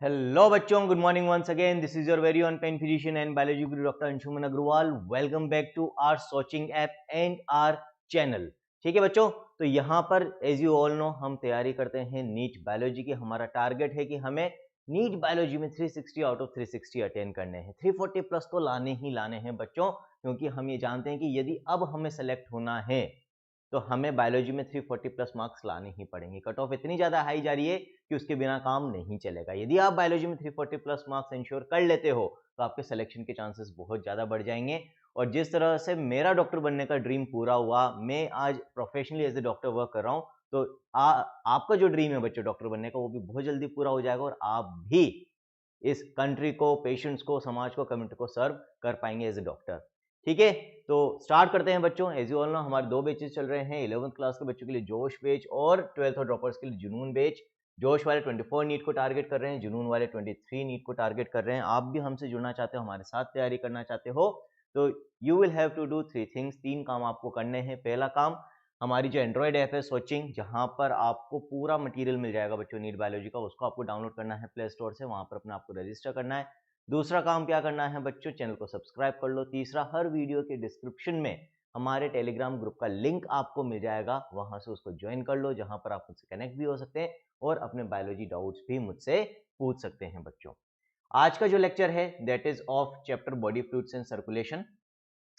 Hello बच्चों, good morning once again. This is your very own pen physician and biology guru doctor Anshuman Agarwal. Welcome back to our Soching app and our channel. ठीक है बच्चों, तो यहाँ पर as you all know हम तैयारी करते हैं नीट बायोलॉजी की। हमारा टारगेट है कि हमें नीट बायोलॉजी में 360 आउट ऑफ 360 अटेंड करने हैं। 340 प्लस तो लाने ही लाने हैं बच्चों, क्योंकि हम ये जानते हैं कि यदि अब हमें सेलेक्ट होना है तो हमें बायोलॉजी में 340 प्लस मार्क्स लाने ही पड़ेंगे। कट ऑफ इतनी ज्यादा हाई जा रही है कि उसके बिना काम नहीं चलेगा। यदि आप बायोलॉजी में 340 प्लस मार्क्स इंश्योर कर लेते हो तो आपके सिलेक्शन के चांसेस बहुत ज्यादा बढ़ जाएंगे। और जिस तरह से मेरा डॉक्टर बनने का ड्रीम पूरा हुआ, मैं आज professionally as a doctor work कर रहा हूँ, तो आपका जो ड्रीम है बच्चों डॉक्टर बनने का, वो भी बहुत जल्दी पूरा हो जाएगा और आप भी इस कंट्री को, पेशेंट्स को, समाज को, कम्युनिटी को सर्व कर पाएंगे एज ए डॉक्टर। ठीक है, तो स्टार्ट करते हैं बच्चों। एज यू ऑल नो हमारे दो बैचेस चल रहे हैं। 11th क्लास के बच्चों के लिए जोश बैच और 12th और ड्रॉपर्स के लिए जुनून बैच। जोश वाले 24 नीट को टारगेट कर रहे हैं, जुनून वाले 23 नीट को टारगेट कर रहे हैं। आप भी हमसे जुड़ना चाहते हो, हमारे साथ तैयारी करना चाहते हो, तो you will have to do 3 things. 3 काम आपको करने हैं। पहला काम, हमारी जो एंड्रॉइड ऐप है सोचिंग, जहां पर आपको पूरा मटेरियल मिल जाएगा बच्चों नीट बायोलॉजी का, उसको आपको डाउनलोड करना है प्ले स्टोर से, वहां पर अपने आपको रजिस्टर करना है। दूसरा काम क्या करना है बच्चों, चैनल को सब्सक्राइब कर लो। तीसरा, हर वीडियो के डिस्क्रिप्शन में हमारे टेलीग्राम ग्रुप का लिंक आपको मिल जाएगा, वहां से उसको ज्वाइन कर लो, जहां पर आप मुझसे कनेक्ट भी हो सकते हैं और अपने बायोलॉजी डाउट्स भी मुझसे पूछ सकते हैं बच्चों। आज का जो लेक्चर है that is of chapter body fluids and circulation.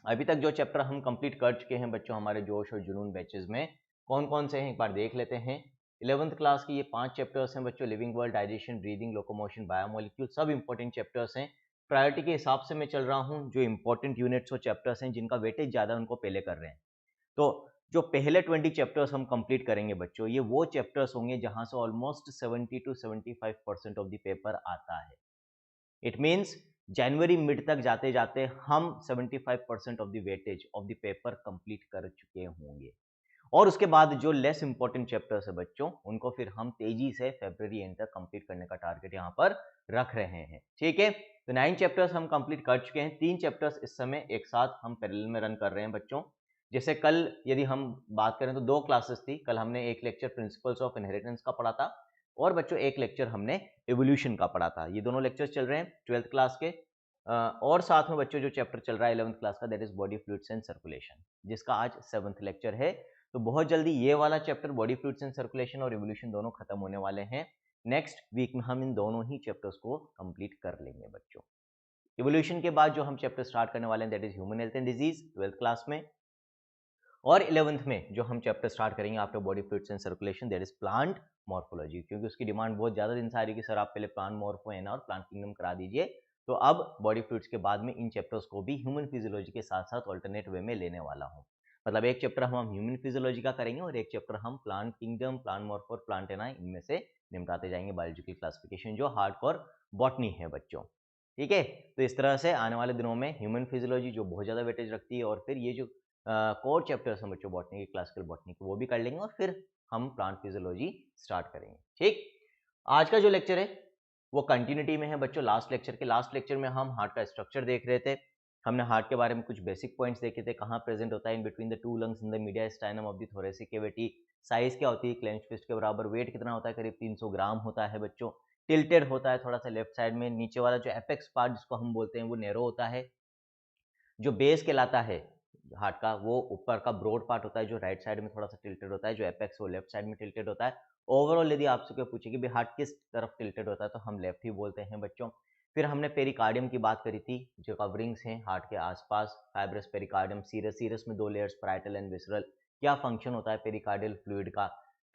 अभी तक जो चैप्टर हम कंप्लीट कर चुके हैं बच्चों हमारे जोश और जुनून बैचेस में, कौन कौन से हैं एक बार देख लेते हैं। 11th क्लास की ये 5 चैप्टर्स हैं बच्चों। Living world, digestion, breathing, locomotion, biomolecule, सब इंपॉर्टेंट चैप्टर्स हैं। प्रायोरिटी के हिसाब से मैं चल रहा हूँ। जो इंपॉर्टेंट यूनिट्स और चैप्टर्स हैं जिनका वेटेज ज्यादा, उनको पहले कर रहे हैं। तो जो पहले 20 चैप्टर्स हम कंप्लीट करेंगे बच्चों, ये वो चैप्टर्स होंगे जहां से almost 70 to 75% of the paper आता है। इट मीन्स जनवरी मिड तक जाते जाते हम 75% of the weightage of the paper complete कर चुके होंगे। और उसके बाद जो लेस इंपॉर्टेंट चैप्टर्स है बच्चों, उनको फिर हम तेजी से फरवरी एंड तक कंप्लीट करने का टारगेट यहाँ पर रख रहे हैं। ठीक है, तो 9 चैप्टर्स हम कंप्लीट कर चुके हैं। 3 चैप्टर्स इस समय एक साथ हम पैरेलल में रन कर रहे हैं बच्चों। जैसे कल यदि हम बात करें तो 2 क्लासेस थी। कल हमने एक लेक्चर प्रिंसिपल्स ऑफ इनहेरिटेंस का पढ़ा था और बच्चों एक लेक्चर हमने एवोल्यूशन का पढ़ा था। ये दोनों लेक्चर्स चल रहे हैं 12th क्लास के। और साथ में बच्चों जो चैप्टर चल रहा है 11th क्लास का, that is body fluids and circulation, जिसका आज 7th लेक्चर है। तो बहुत जल्दी ये वाला chapter body fluids and circulation और एवोल्यूशन दोनों खत्म होने वाले हैं। नेक्स्ट वीक में हम इन दोनों ही चैप्टर्स को कंप्लीट कर लेंगे बच्चों। एवोल्यूशन के बाद जो हम चैप्टर स्टार्ट करने वाले हैं that is human health and disease 12th class में। और 11th में जो हम चैप्टर स्टार्ट करेंगे after body fluids and circulation that is plant morphology, क्योंकि उसकी डिमांड बहुत ज्यादा दिन से आ रही है कि सर आप पहले प्लांट मॉर्फो है ना और प्लांट किंगडम करा दीजिए। तो अब बॉडी फ्लूइड्स के बाद में इन चैप्टर्स को भी ह्यूमन फिजियोलॉजी के साथ साथ ऑल्टरनेट वे में लेने वाला हूँ। मतलब एक चैप्टर हम ह्यूमन फिजियोलॉजी का करेंगे और एक चैप्टर हम प्लांट किंगडम, प्लांट मॉर्फो और प्लांट एना, इनमें से निपटाते जाएंगे बायोलॉजिकल क्लासिफिकेशन, जो हार्डकोर बॉटनी है बच्चों। ठीक है, तो इस तरह से आने वाले दिनों में ह्यूमन फिजियोलॉजी जो बहुत ज्यादा वेटेज रखती है, और फिर ये जो कोर चैप्टर्स हैं बच्चों बॉटनी की, क्लासिकल बॉटनी की, वो भी कर लेंगे और फिर हम प्लांट फिजियोलॉजी स्टार्ट करेंगे। ठीक, आज का जो लेक्चर है वो कंटिन्यूटी में है बच्चों। लास्ट लेक्चर में हम हार्ट का स्ट्रक्चर देख रहे थे। हमने हार्ट के बारे में कुछ बेसिक पॉइंट्स देखे थे, कहाँ प्रेजेंट होता है in between the 2 lungs in the mediastinum of the thoracic cavity, size क्या होती है क्लेंच फिस्ट के बराबर, वेट कितना होता है करीब 300 ग्राम होता है बच्चों, टिल्टेड होता है थोड़ा सा लेफ्ट साइड में, नीचे वाला जो एपेक्स पार्ट जिसको हम बोलते हैं वो नैरो होता है, जो बेस कहलाता है हार्ट का वो ऊपर का ब्रॉड पार्ट होता है जो राइट साइड में थोड़ा सा टिल्टेड होता है, जो एपेक्स वो लेफ्ट साइड में टिल्टेड होता है। ओवरऑल यदि आपसे कोई पूछे कि भाई हार्ट किस तरफ टिल्टेड होता है तो हम लेफ्ट ही बोलते हैं बच्चों। फिर हमने पेरिकार्डियम की बात करी थी, जो कवरिंग्स हैं हार्ट के आसपास, फाइब्रस पेरिकार्डियम, सीरस में 2 लेयर्स, पैराइटल एंड विसरल, क्या फंक्शन होता है पेरिकार्डियल फ्लूइड का।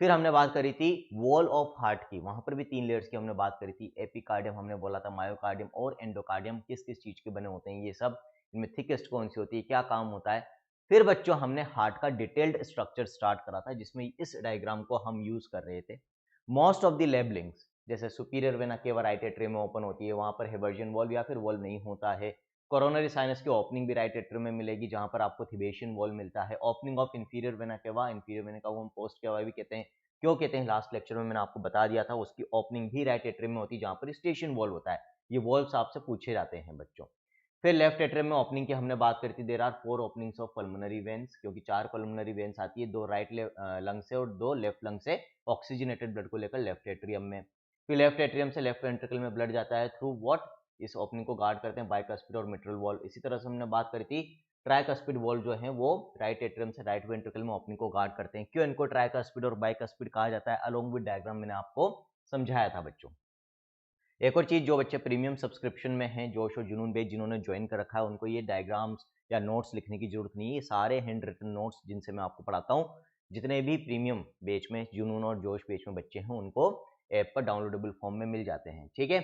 फिर हमने बात करी थी वॉल ऑफ हार्ट की, वहां पर भी 3 लेयर्स की हमने बात करी थी। एपिकार्डियम हमने बोला था, मायोकार्डियम और एंडोकार्डियम किस किस चीज के बने होते हैं ये सब, इनमें थिकेस्ट कौन सी होती है, क्या काम होता है। फिर बच्चों हमने हार्ट का डिटेल्ड स्ट्रक्चर स्टार्ट करा था, जिसमें इस डायग्राम को हम यूज कर रहे थे। Most of the lab links, जैसे superior vena cava right atrium में ओपन होती है, वहां पर हेबर्जियन वॉल्व या फिर वॉल्व नहीं होता है। कोरोनरी साइनस की ओपनिंग भी राइट एट्रियम में मिलेगी, जहां पर आपको थिबेशियन वॉल्व मिलता है। Opening of inferior vena cava, inferior vena का वो हम पोस्ट केवा भी कहते हैं। क्यों कहते हैं लास्ट लेक्चर में मैंने आपको बता दिया था, उसकी ओपनिंग भी राइट एट्रियम में होती है, जहां पर स्टेशन वॉल्व होता है। ये वॉल्व्स आपसे पूछे जाते हैं बच्चों। फिर लेफ्ट एट्रियम में ओपनिंग की हमने बात करी थी, there are 4 openings of pulmonary veins, क्योंकि 4 पल्मोनरी वेन्स आती है, 2 राइट लंग से और 2 लेफ्ट लंग से, ऑक्सीजनेटेड ब्लड को लेकर लेफ्ट एट्रियम में। फिर लेफ्ट एट्रियम से लेफ्ट वेंट्रिकल में ब्लड जाता है थ्रू व्हाट, इस ओपनिंग को गार्ड करते हैं बाइकस्पिड और मिट्रल वॉल। इसी तरह से हमने बात करी थी ट्राइकस्पिड वॉल जो है वो राइट एट्रियम से राइट वेंट्रिकल में ओपनिंग को गार्ड करते हैं। क्यों इनको ट्राइकस्पिड और बाइकस्पिड कहा जाता है, अलोंग विद डायग्राम मैंने आपको समझाया था बच्चों। एक और चीज, जो बच्चे प्रीमियम सब्सक्रिप्शन में हैं, जोश और जुनून बैच जिन्होंने ज्वाइन कर रखा है, उनको ये डायग्राम्स या नोट्स लिखने की जरूरत नहीं है। ये सारे हैंड रिटन नोट्स जिनसे मैं आपको पढ़ाता हूँ, जितने भी प्रीमियम बैच में, जुनून और जोश बैच में बच्चे हैं, उनको ऐप पर डाउनलोडेबल फॉर्म में मिल जाते हैं। ठीक है,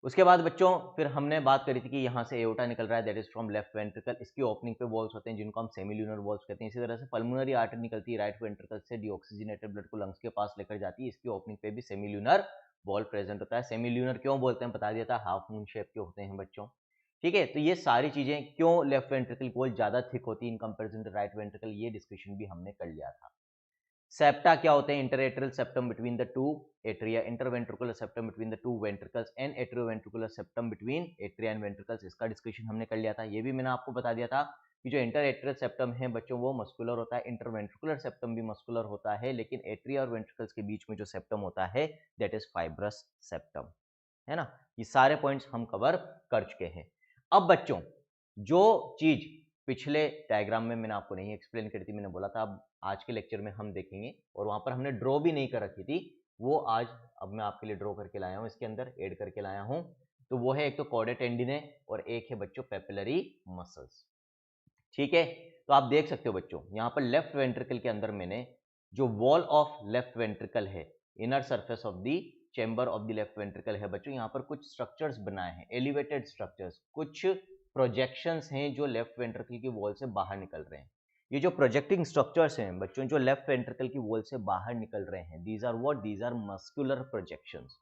उसके बाद बच्चों फिर हमने बात करी थी कि यहाँ से एओर्टा निकल रहा है, that is from left ventricle. इसकी ओपनिंग पे वॉल्स होते हैं जिनको हम सेमील्यूनर वॉल्स कहते हैं। इसी तरह से पल्मोनरी आर्टरी निकलती है राइट वेंट्रिकल से, डीऑक्सीजनेटेड ब्लड को लंग्स के पास लेकर जाती है। इसकी ओपनिंग पे भी सेमील्यूनर वॉल प्रेजेंट होता है। सेमील्यूनर क्यों बोलते हैं बता दिया था, हाफ मून शेप के होते हैं बच्चों। ठीक है, तो ये सारी चीजें, क्यों लेफ्ट वेंट्रिकल वॉल ज्यादा थिक होती है in comparison to right ventricle, ये डिस्कशन भी हमने कर लिया था। सेप्टा क्या होते हैं, interatrial septum between the two atria, interventricular septum between the two ventricles and atrioventricular septum between atria and ventricles. इसका डिस्कशन हमने कर लिया था। ये भी मैंने आपको बता दिया था कि जो इंटरएट्रियल सेप्टम है बच्चों वो मस्कुलर होता है, इंटरवेंट्रिकुलर सेप्टम भी मस्कुलर होता है, लेकिन एट्रिया और वेंट्रिकल्स के बीच में जो सेप्टम होता है दैट इज फाइब्रस सेप्टम, है ना। ये सारे पॉइंट्स हम कवर कर चुके हैं। अब बच्चों जो चीज पिछले डायग्राम में मैंने आपको नहीं एक्सप्लेन करी थी, मैंने बोला था अब आज के लेक्चर में हम देखेंगे, और वहां पर हमने ड्रॉ भी नहीं कर रखी थी, वो आज अब मैं आपके लिए ड्रॉ करके लाया हूं, इसके अंदर ऐड करके लाया हूं। तो वो है एक तो कॉर्डा टेंडिने और एक है बच्चों पेपिलरी मसल्स। ठीक है, तो आप देख सकते हो बच्चों यहाँ पर लेफ्ट वेंट्रिकल के अंदर मैंने जो वॉल ऑफ लेफ्ट वेंट्रिकल है, inner surface of the chamber of the left ventricle है बच्चों, यहाँ पर कुछ स्ट्रक्चर्स बनाए हैं, एलिवेटेड स्ट्रक्चर्स, कुछ प्रोजेक्शंस हैं जो लेफ्ट वेंट्रिकल की वॉल से बाहर निकल रहे हैं। ये जो प्रोजेक्टिंग स्ट्रक्चर्स हैं बच्चों जो लेफ्ट वेंट्रिकल की वॉल से बाहर निकल रहे हैं, these are what, these are muscular projections,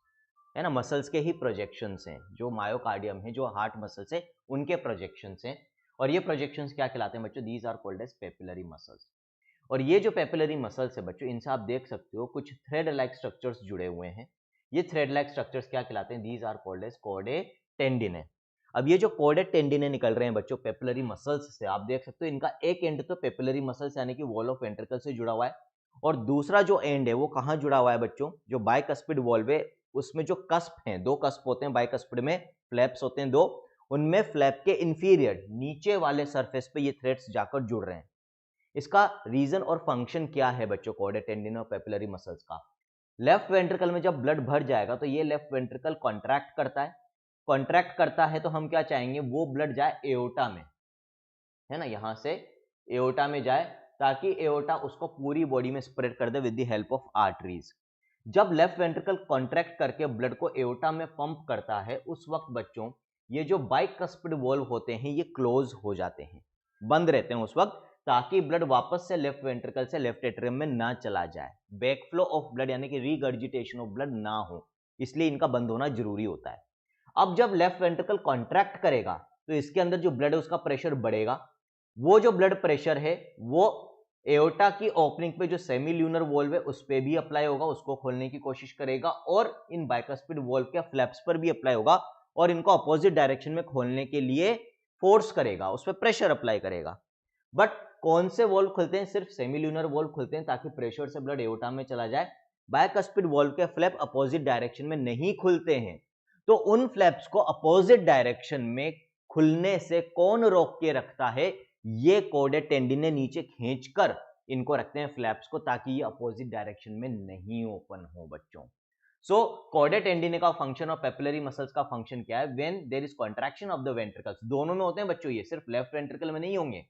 है ना। मसल्स के ही प्रोजेक्शंस हैं, जो मायोकार्डियम है, जो हार्ट मसल्स है, उनके प्रोजेक्शंस हैं। और ये प्रोजेक्शंस क्या कहलाते हैं बच्चों, these are called as papillary muscles. और ये जो पेपिलरी मसल्स है बच्चों, इनसे आप देख सकते हो कुछ थ्रेड लाइक स्ट्रक्चर्स जुड़े हुए हैं। ये थ्रेड लाइक स्ट्रक्चर्स क्या कहलाते हैं, these are called as chordae tendineae. अब ये जो कॉर्डे टेंडिने निकल रहे हैं बच्चों पेपिलरी मसल्स से, आप देख सकते हो इनका एक एंड तो पेपिलरी मसल्स यानी कि वॉल ऑफ वेंट्रिकल से जुड़ा हुआ है, और दूसरा जो एंड है वो कहां जुड़ा हुआ है बच्चों, जो बाइकस्पिड वॉल्व है उसमें जो कस्प हैं, दो कस्प होते हैं बाइकस्पिड में, फ्लैप्स होते हैं दो, उनमें फ्लैप के इंफीरियर नीचे वाले सरफेस पे ये थ्रेड्स जाकर जुड़ रहे हैं। इसका रीजन और फंक्शन क्या है बच्चों कॉर्डा टेंडिने और पेपिलरी मसल्स का, लेफ्ट वेंट्रिकल में जब ब्लड भर जाएगा तो ये लेफ्ट वेंट्रिकल कॉन्ट्रैक्ट करता है, कॉन्ट्रैक्ट करता है तो हम क्या चाहेंगे, वो ब्लड जाए एओर्टा में, है ना, यहां से एओर्टा में जाए, ताकि एओर्टा उसको पूरी बॉडी में स्प्रेड कर दे with the help of arteries. जब लेफ्ट वेंट्रिकल कॉन्ट्रैक्ट करके ब्लड को एओर्टा में पंप करता है, उस वक्त बच्चों ये जो बाइकस्पिड वॉल्व होते हैं ये क्लोज हो जाते हैं, बंद रहते हैं उस वक्त, ताकि ब्लड वापस से लेफ्ट वेंट्रिकल से लेफ्ट एट्रियम में ना चला जाए, बैकफ्लो ऑफ ब्लड यानी कि रीगर्जिटेशन ऑफ ब्लड ना हो, इसलिए इनका बंद होना जरूरी होता है। अब जब लेफ्ट वेंट्रिकल कॉन्ट्रैक्ट करेगा तो इसके अंदर जो ब्लड है उसका प्रेशर बढ़ेगा, वो जो ब्लड प्रेशर है वो एओर्टा की ओपनिंग पे जो सेमील्यूनर वॉल्व है उस पे भी अप्लाई होगा, उसको खोलने की कोशिश करेगा, और इन बाइकस्पिड वॉल्व के फ्लैप्स पर भी अप्लाई होगा, और इनको अपोजिट डायरेक्शन में खोलने के लिए फोर्स करेगा, उस पर प्रेशर अप्लाई करेगा। बट कौन से वॉल्व खुलते हैं, सिर्फ सेमील्यूनर वॉल्व खुलते हैं ताकि प्रेशर से ब्लड एओर्टा में चला जाए। बाइकस्पिड वॉल्व के फ्लैप अपोजिट डायरेक्शन में नहीं खुलते हैं, तो उन फ्लैप्स को अपोजिट डायरेक्शन में खुलने से कौन रोक के रखता है, ये कॉर्डा टेंडिने नीचे खींचकर इनको रखते हैं फ्लैप्स को, ताकि ये अपोजिट डायरेक्शन में नहीं ओपन हो बच्चों। सो कॉर्डा टेंडिने का फंक्शन और पेपिलरी मसल्स का फंक्शन क्या है, when there is contraction of the ventricles, दोनों में होते हैं बच्चों, ये सिर्फ लेफ्ट वेंट्रिकल में नहीं होंगे,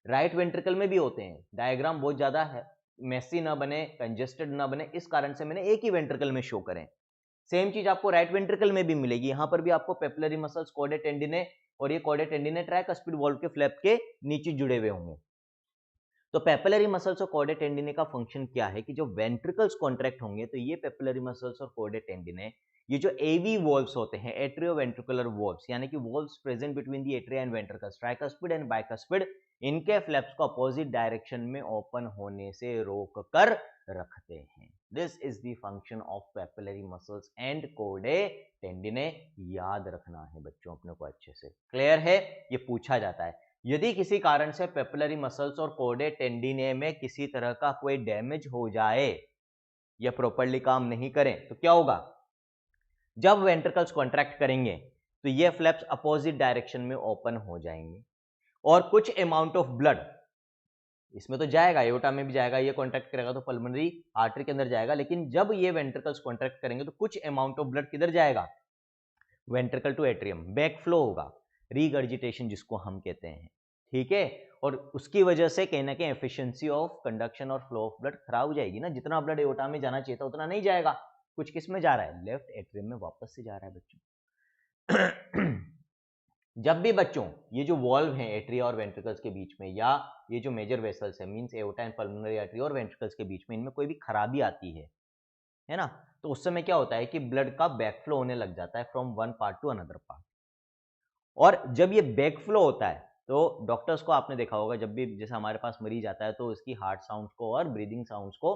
राइट वेंट्रिकल में भी होते हैं। डायग्राम बहुत ज्यादा है, मेसी ना बने, कंजेस्टेड ना बने, इस कारण से मैंने एक ही वेंट्रिकल में शो करें। सेम चीज आपको राइट वेंट्रिकल में भी मिलेगी, यहां पर भी आपको पेपिलरी मसल्स कॉर्डा टेंडिने और ये कॉर्डा टेंडिने ट्राइकस्पिड वॉल्व के फ्लैप के नीचे जुड़े हुए होंगे। तो पेपिलरी मसल्स और कॉर्डा टेंडिने का फंक्शन क्या है कि जो वेंट्रिकल्स कॉन्ट्रैक्ट होंगे तो ये पेपिलरी मसल्स और कॉर्डा टेंडिने, ये जो एवी वॉल्व्स होते हैं, एट्रियोवेंट्रिकुलर वॉल्व्स, यानी कि valves present between the atria and ventricles, tricuspid and bicuspid, इनके फ्लैप्स को अपोजिट डायरेक्शन में ओपन होने से रोक कर रखते हैं। This is the function of papillary muscles and chorda टेंडिने, याद रखना है बच्चों अपने को अच्छे से, क्लियर है, ये पूछा जाता है। यदि किसी कारण से पेपिलरी मसल्स और कॉर्डा टेंडिने में किसी तरह का कोई डैमेज हो जाए या प्रॉपर्ली काम नहीं करें तो क्या होगा, जब वेंट्रिकल्स कॉन्ट्रैक्ट करेंगे तो ये फ्लैप्स अपोजिट डायरेक्शन में ओपन हो जाएंगे और कुछ अमाउंट ऑफ ब्लड इसमें तो जाएगा, एओर्टा में भी जाएगा, ये कॉन्ट्रैक्ट करेगा तो पल्मोनरी आर्टरी के अंदर जाएगा, लेकिन जब ये वेंट्रिकल्स कॉन्ट्रैक्ट करेंगे तो कुछ अमाउंट ऑफ ब्लड किधर जाएगा, ventricle to atrium, back flow होगा, रीगर्जिटेशन जिसको हम कहते हैं, ठीक है। और उसकी वजह से कहीं ना कहीं एफिशिएंसी ऑफ कंडक्शन और फ्लो ऑफ ब्लड खराब हो जाएगी ना, जितना ब्लड एओर्टा में जाना चाहिए था उतना नहीं जाएगा, कुछ किस में जा रहा है, लेफ्ट एट्रियम में वापस से जा रहा है बच्चों। जब भी बच्चों ये जो वॉल्व हैं एट्रिया और वेंट्रिकल्स के बीच में, या ये जो मेजर वेसल्स है means aorta and pulmonary artery और वेंट्रिकल्स के बीच में, इनमें कोई भी खराबी आती है ना, तो उस समय क्या होता है कि ब्लड का बैक फ्लो होने लग जाता है from one part two another part. और जब ये बैक फ्लो होता है तो डॉक्टर्स को आपने देखा होगा, जब भी जैसे हमारे पास मरीज आता है तो उसकी हार्ट साउंड्स को और ब्रीदिंग साउंड्स को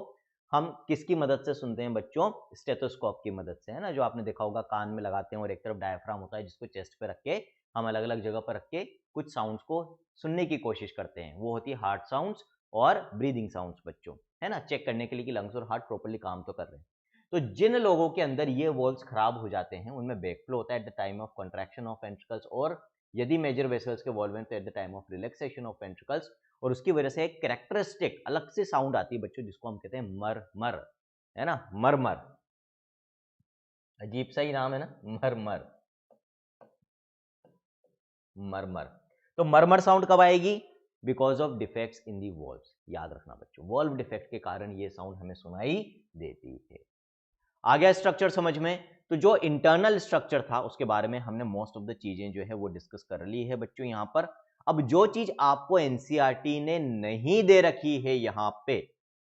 हम किसकी मदद से सुनते हैं बच्चों, स्टेथोस्कोप की मदद से, है ना, जो आपने देखा होगा कान में लगाते हैं और एक तरफ डायफ्राम होता है जिसको चेस्ट पे रख के हम अलग अलग जगह पर रख के कुछ साउंड्स को सुनने की कोशिश करते हैं, वो होती है हार्ट साउंड्स और ब्रीदिंग साउंड्स बच्चों, है ना, चेक करने के लिए कि लंग्स और हार्ट प्रॉपर्ली काम तो कर रहे हैं। तो जिन लोगों के अंदर ये वॉल्व्स खराब हो जाते हैं उनमें बैक फ्लो होता है at the time of contraction of ventricles, और यदि मेजर वेसल्स के वॉल्व हैं तो at the time of relaxation of ventricles, और उसकी वजह से एक कैरेक्टरिस्टिक अलग से साउंड आती है बच्चों जिसको हम कहते हैं मर मर, है ना, मर मर, अजीब सा ही नाम है ना, मर मर, मर मर। तो मरमर साउंड कब आएगी, because of defects in the valves, याद रखना बच्चों, वॉल्व डिफेक्ट के कारण ये साउंड हमें सुनाई देती है। आ गया स्ट्रक्चर समझ में, तो जो इंटरनल स्ट्रक्चर था उसके बारे में हमने मोस्ट ऑफ द चीजें जो है वो डिस्कस कर ली है बच्चों यहां पर। अब जो चीज आपको एनसीईआरटी ने नहीं दे रखी है यहां पे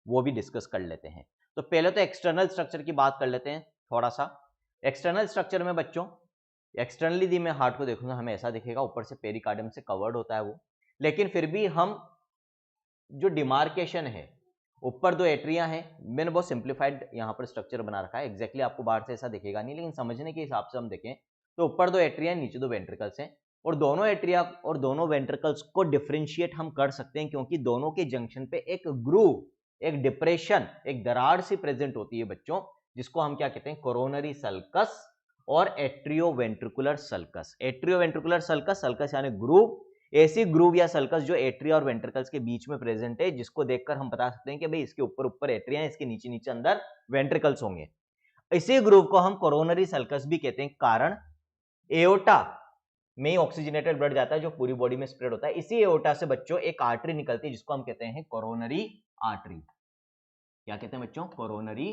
वो भी डिस्कस कर लेते हैं। तो पहले तो एक्सटर्नल स्ट्रक्चर की बात कर लेते हैं थोड़ा सा। एक्सटर्नल स्ट्रक्चर में बच्चों, एक्सटर्नली यदि मैं हार्ट को देखूंगा हमें ऐसा दिखेगा, ऊपर से पेरिकार्डियम से कवर्ड होता है वो, लेकिन फिर भी हम जो डिमार्केशन है, ऊपर दो एट्रिया हैं, मैंने बहुत सिंप्लीफाइड यहाँ पर स्ट्रक्चर बना रखा है, एग्जैक्टली आपको बाहर से ऐसा दिखेगा नहीं, लेकिन समझने के हिसाब से हम देखें तो ऊपर दो एट्रिया नीचे दो वेंट्रिकल्स हैं, और दोनों एट्रिया और दोनों वेंट्रिकल्स को डिफरेंशिएट हम कर सकते हैं क्योंकि दोनों के जंक्शन पे एक ग्रूव, एक डिप्रेशन, एक दरार सी प्रेजेंट होती है बच्चों, जिसको हम क्या कहते हैं, कोरोनरी सल्कस और atrioventricular sulcus. Atrioventricular sulcus, sulcus यानी ग्रूव, ऐसी ग्रूव या सल्कस जो एट्रिया और वेंट्रिकल्स के बीच में प्रेजेंट है, जिसको देखकर हम बता सकते हैं कि भाई इसके ऊपर ऊपर एट्रिया है, इसके नीचे नीचे अंदर वेंट्रिकल्स होंगे। इसी ग्रूव को हम कोरोनरी सल्कस भी कहते हैं, कारण एओर्टा में ही ऑक्सीजनेटेड ब्लड जाता है जो पूरी बॉडी में स्प्रेड होता है। इसी एओर्टा से बच्चों एक आर्टरी निकलती है जिसको हम कहते हैं कोरोनरी आर्टरी। क्या कहते हैं बच्चों, कोरोनरी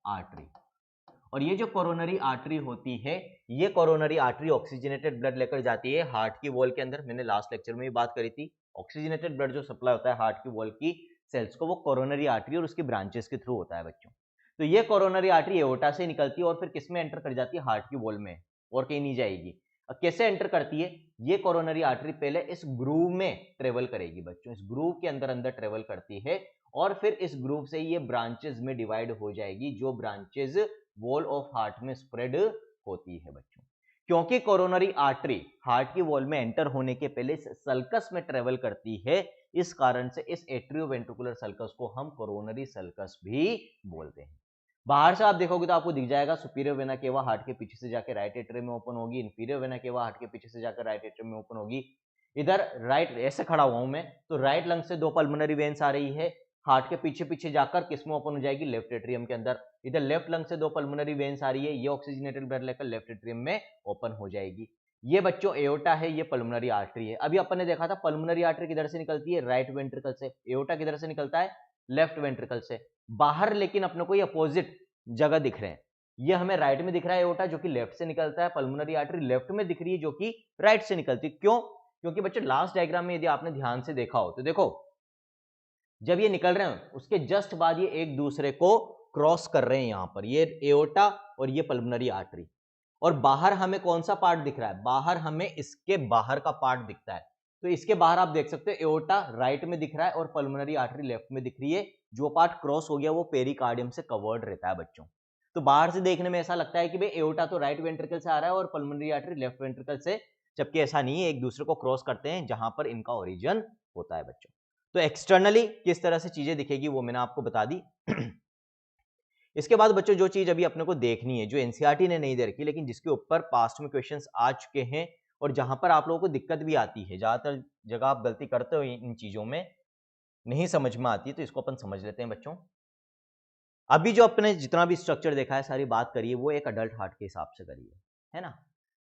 आर्टरी। और ये जो कोरोनरी आर्टरी होती है, ये कोरोनरी आर्टरी ऑक्सीजनेटेड ब्लड लेकर जाती है हार्ट की वॉल के अंदर। मैंने लास्ट लेक्चर में भी बात करी थी, ऑक्सीजनेटेड ब्लड जो सप्लाई होता है हार्ट की वॉल की सेल्स को, वो कोरोनरी आर्टरी और उसकी ब्रांचेस के थ्रू होता है बच्चों। तो ये कोरोनरी आर्टरी एओर्टा से निकलती है और फिर किस में एंटर कर जाती है, हार्ट की वॉल में, और कहीं नहीं जाएगी। अब कैसे एंटर करती है, ये कोरोनरी आर्टरी पहले इस ग्रूव में ट्रेवल करेगी बच्चों, इस ग्रूव के अंदर अंदर ट्रेवल करती है, और फिर इस ग्रूव से ये ब्रांचेस में डिवाइड हो जाएगी, जो ब्रांचेस वॉल ऑफ हार्ट में स्प्रेड होती है बच्चों। क्योंकि कोरोनरी आर्टरी हार्ट की वॉल में एंटर होने के पहले इस सल्कस में ट्रेवल करती है, इस कारण से इस एट्रियोवेंट्रिकुलर सल्कस को हम कोरोनरी सल्कस भी बोलते हैं। बाहर से आप देखोगे तो आपको दिख जाएगा सुपीरियर वेना केवा हार्ट के पीछे से जाकर राइट एट्रियम में ओपन होगी, इंफीरियर वेना केवा हार्ट के पीछे से जाकर राइट एट्रियम में ओपन होगी। इधर राइट ऐसे खड़ा हुआ हूं मैं, तो राइट लंग से दो पल्मोनरी वेन्स आ रही है, हार्ट के पीछे पीछे जाकर किस में ओपन हो जाएगी, लेफ्ट एट्रियम के अंदर। इधर लेफ्ट लंग से दो पल्मोनरी वेन्स आ रही है, ये ऑक्सीजनेटेड ब्लड लेकर लेफ्ट एट्रियम में ओपन हो जाएगी। ये बच्चों एओर्टा है, ये पल्मोनरी आर्टरी है। अभी अपन ने देखा था पल्मोनरी आर्टरी किधर से निकलती है, राइट वेंट्रिकल से, एओर्टा किधर से निकलता है, लेफ्ट वेंट्रिकल से। बाहर लेकिन अपने को ये अपोजिट जगह दिख रहे हैं, ये हमें राइट में दिख रहा है एओर्टा जो कि लेफ्ट से निकलता है, पल्मोनरी आर्टरी लेफ्ट में दिख रही है जो कि राइट से निकलती है। क्यों, क्योंकि बच्चों लास्ट डायग्राम में यदि आपने ध्यान से देखा हो तो देखो, जब ये निकल रहे हैं उसके जस्ट बाद ये एक दूसरे को क्रॉस कर रहे हैं, यहां पर ये एओर्टा और ये पल्मोनरी आर्टरी। और बाहर हमें कौन सा पार्ट दिख रहा है, बाहर हमें इसके बाहर का पार्ट दिखता है। तो इसके बाहर आप देख सकते हो एओर्टा राइट में दिख रहा है और पल्मोनरी आर्टरी लेफ्ट में दिख रही है। जो पार्ट क्रॉस हो गया वो पेरिकार्डियम से कवर्ड रहता है बच्चों। तो बाहर से देखने में ऐसा लगता है कि भाई एओर्टा तो राइट वेंट्रिकल से आ रहा है और पल्मोनरी आर्टरी लेफ्ट वेंट्रिकल से, जबकि ऐसा नहीं है, एक दूसरे को क्रॉस करते हैं जहां पर इनका ओरिजिन होता है बच्चों। तो एक्सटर्नली किस तरह से चीजें दिखेगी वो मैंने आपको बता दी। इसके बाद बच्चों जो चीज अभी अपने को देखनी है, जो एनसीईआरटी ने नहीं दे रखी लेकिन जिसके ऊपर पास्ट में क्वेश्चंस आ चुके हैं और जहां पर आप लोगों को दिक्कत भी आती है, ज्यादातर जगह आप गलती करते हो इन चीजों में, नहीं समझ में आती है, तो इसको अपन समझ लेते हैं बच्चों। अभी जो अपने जितना भी स्ट्रक्चर देखा है, सारी बात करिए वो एक अडल्ट हार्ट के हिसाब से करिए, है ना।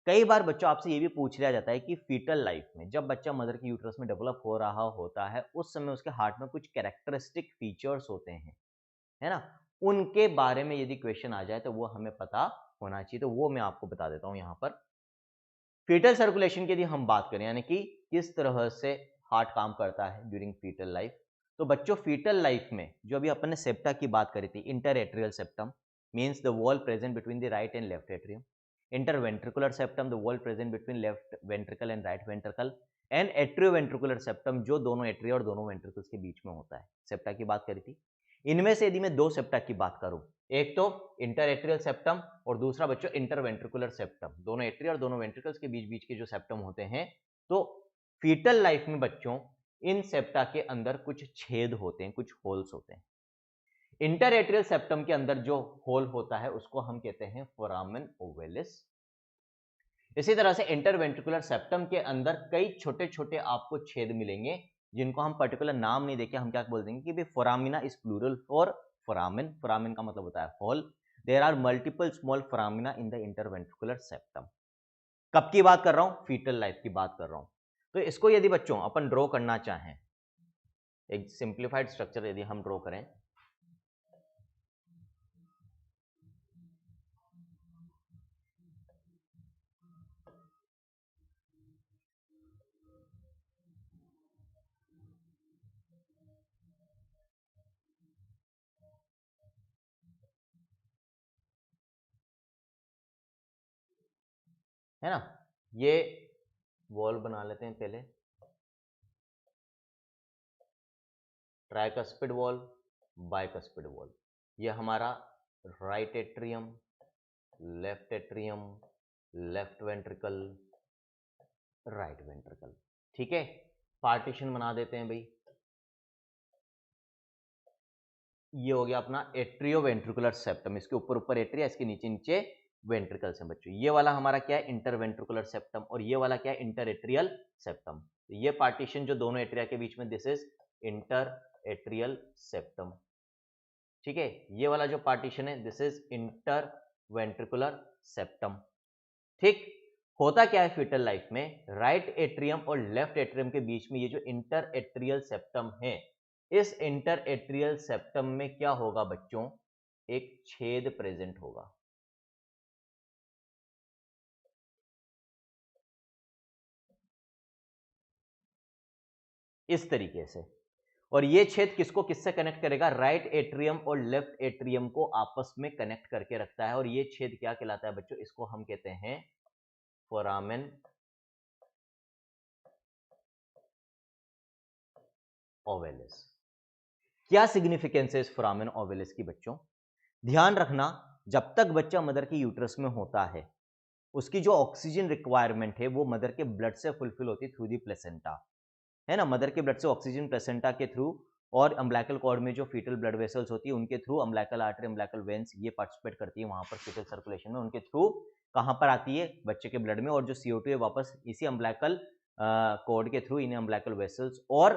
कई बार बच्चों आपसे ये भी पूछ लिया जाता है कि फीटल लाइफ में जब बच्चा मदर के यूट्रस में डेवलप हो रहा होता है, उस समय उसके हार्ट में कुछ कैरेक्टरिस्टिक फीचर्स होते हैं, है ना, उनके बारे में यदि क्वेश्चन आ जाए तो वो हमें पता होना चाहिए। तो वो मैं आपको बता देता हूं यहां पर। फीटल सर्कुलेशन की यदि हम बात करें, यानी कि किस तरह से हार्ट काम करता है ड्यूरिंग फीटल लाइफ, तो बच्चों फीटल लाइफ में जो अभी अपन ने सेप्टा की बात करी थी, inter atrial septum means the wall present between the right and left atrium, interventricular septum the wall present between left ventricle and right ventricle, and atrioventricular septum जो दोनों एट्रिया और दोनों वेंट्रिकल्स के बीच में होता है। सेप्टा की बात करी थी। इनमें से यदि मैं दो सेप्टा की बात करूं, एक तो इंटर एट्रियल सेप्टम और दूसरा बच्चों इंटरवेंट्रिकुलर सेप्टम, दोनों एट्रिया और दोनों वेंट्रिकल्स के बीच बीच के जो सेप्टम होते हैं, तो फीटल लाइफ में बच्चों इन सेप्टा के अंदर कुछ छेद होते हैं, कुछ होल्स होते हैं। इंटर एट्रियल सेप्टम के अंदर जो होल होता है उसको हम कहते हैं फोरामेन ओवेलिस। इसी तरह से इंटरवेंट्रिकुलर सेप्टम के अंदर कई छोटे छोटे आपको छेद मिलेंगे, जिनको हम पर्टिकुलर नाम नहीं देके हम क्या बोल देंगे कि भाई foramina is plural for foramen. Foramen का मतलब होता है hole. There are multiple small foramina in the interventricular septum. कब की बात कर रहा हूं? फीटल लाइफ की बात कर रहा हूं। तो इसको यदि बच्चों अपन ड्रॉ करना चाहें, एक सिंप्लीफाइड स्ट्रक्चर यदि हम ड्रॉ करें, है ना, ये वॉल बना लेते हैं पहले, ट्राइकस्पिड वॉल, बाइकस्पिड वॉल। ये हमारा right atrium, left atrium, left ventricle, right ventricle. ठीक है, पार्टीशन बना देते हैं भाई। ये हो गया अपना एट्रियो वेंट्रिकुलर सेप्टम, इसके ऊपर ऊपर एट्रिया, इसके नीचे नीचे वेंट्रिकल्स हैं बच्चों। ये वाला हमारा क्या है? इंटर वेंट्रिकुलर सेप्टम, और ये वाला क्या है? Inter atrial septum. तो ये पार्टीशन जो दोनों एट्रिया के बीच में, this is inter atrial septum. ठीक है, ये वाला जो पार्टीशन है this is inter ventricular septum. ठीक, होता क्या है फीटल लाइफ में, राइट एट्रियम और लेफ्ट एट्रियम के बीच में ये जो इंटर एट्रियल सेप्टम है, इस इंटर एट्रियल सेप्टम में क्या होगा बच्चों? एक छेद प्रेजेंट होगा। इस तरीके से, और ये छेद किसको किससे कनेक्ट करेगा? राइट एट्रियम और लेफ्ट एट्रियम को आपस में कनेक्ट करके रखता है। और ये छेद क्या कहलाता है बच्चों? इसको हम कहते हैं फोरामेन ओवेलिस। क्या सिग्निफिकेंस है इस फोरामेन ओवेलिस की बच्चों? ध्यान रखना, जब तक बच्चा मदर के यूट्रस में होता है, उसकी जो ऑक्सीजन रिक्वायरमेंट है वो मदर के ब्लड से फुलफिल होती है थ्रू दी प्लेसेंटा, है ना। मदर के ब्लड से ऑक्सीजन प्लेसेंटा के थ्रू, और अम्बलाइकल कॉर्ड में जो फीटल ब्लड वेसल्स होती है उनके through, umbilical artery, umbilical veins ये पार्टिसिपेट करती है वहां पर फीटल सर्कुलेशन में, उनके थ्रू कहां पर आती है? बच्चे के ब्लड में। और जो CO2 है वापस इसी अम्बलाइकल कॉर्ड के थ्रू, इन अम्बलाइकल वेसल्स और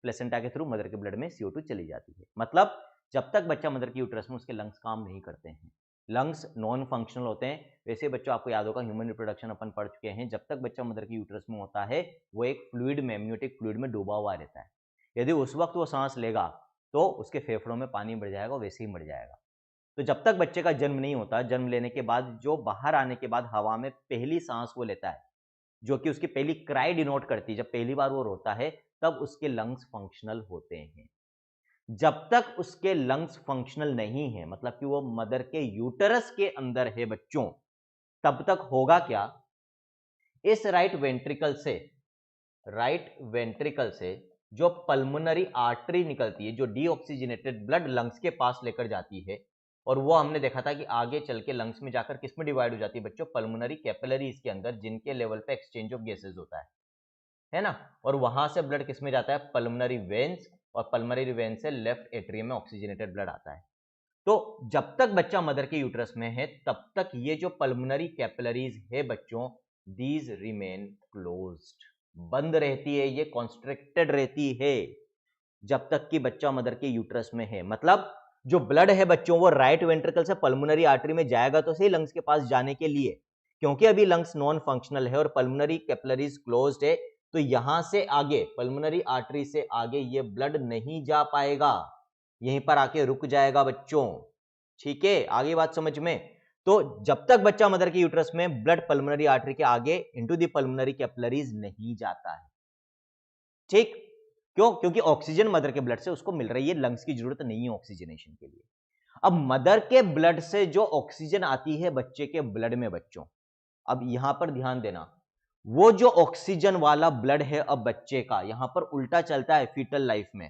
प्लेसेंटा के थ्रू मदर के ब्लड में CO2 चली जाती है। मतलब जब तक बच्चा मदर के यूट्रस में, उसके लंग्स काम नहीं करते हैं, लंग्स नॉन फंक्शनल होते हैं। वैसे बच्चों आपको याद होगा ह्यूमन रिप्रोडक्शन अपन पढ़ चुके हैं, जब तक बच्चा मदर के यूट्रस में होता है वो एक फ्लूइड में, एमनियोटिक फ्लूइड में डूबा हुआ रहता है। यदि उस वक्त वो सांस लेगा तो उसके फेफड़ों में पानी बढ़ जाएगा, वैसे ही मर जाएगा। तो जब तक बच्चे का जन्म नहीं होता, जन्म लेने के बाद जो बाहर आने के बाद हवा में पहली सांस वो लेता है, जो कि उसकी पहली क्राई डिनोट करती है, जब पहली बार वो रोता है तब उसके लंग्स फंक्शनल होते हैं। जब तक उसके लंग्स फंक्शनल नहीं है, मतलब कि वो मदर के यूटरस के अंदर है बच्चों, तब तक होगा क्या? इस राइट वेंट्रिकल से जो पल्मोनरी आर्टरी निकलती है, जो डीऑक्सीजनेटेड ब्लड लंग्स के पास लेकर जाती है, और वो हमने देखा था कि आगे चल के लंग्स में जाकर किस में डिवाइड हो जाती है बच्चों? पल्मोनरी कैपिलरीज के अंदर, जिनके लेवल पे एक्सचेंज ऑफ गैसेज होता है ना। और वहां से ब्लड किस में जाता है? पल्मोनरी वेन्स, और पल्मोनरी वेन से लेफ्ट एट्रियम में ऑक्सीजनेटेड ब्लड आता है। तो जब तक बच्चा मदर के यूट्रस में है तब तक ये जो पल्मोनरी कैपिलरीज है बच्चों, दीज रिमेन क्लोज्ड, बंद रहती है, ये कॉन्स्ट्रिक्टेड रहती है जब तक कि बच्चा मदर के यूट्रस में है। मतलब जो ब्लड है बच्चों वो राइट वेंट्रिकल से पल्मोनरी आर्टरी में जाएगा तो सही लंग्स के पास जाने के लिए, क्योंकि अभी लंग्स नॉन फंक्शनल है और पल्मोनरी कैपिलरीज क्लोज्ड है, तो यहां से आगे पल्मोनरी आर्टरी से आगे ये ब्लड नहीं जा पाएगा, यहीं पर आके रुक जाएगा बच्चों। ठीक है, आगे बात समझ में। तो जब तक बच्चा मदर के यूट्रस में ब्लड पल्मोनरी आर्टरी के आगे इनटू द पल्मोनरी कैपिलरीज नहीं जाता है। ठीक, क्यों? क्योंकि ऑक्सीजन मदर के ब्लड से उसको मिल रही है, लंग्स की जरूरत नहीं है ऑक्सीजनेशन के लिए। अब मदर के ब्लड से जो ऑक्सीजन आती है बच्चे के ब्लड में बच्चों, अब यहां पर ध्यान देना, वो जो ऑक्सीजन वाला ब्लड है अब बच्चे का यहां पर उल्टा चलता है फीटल लाइफ में,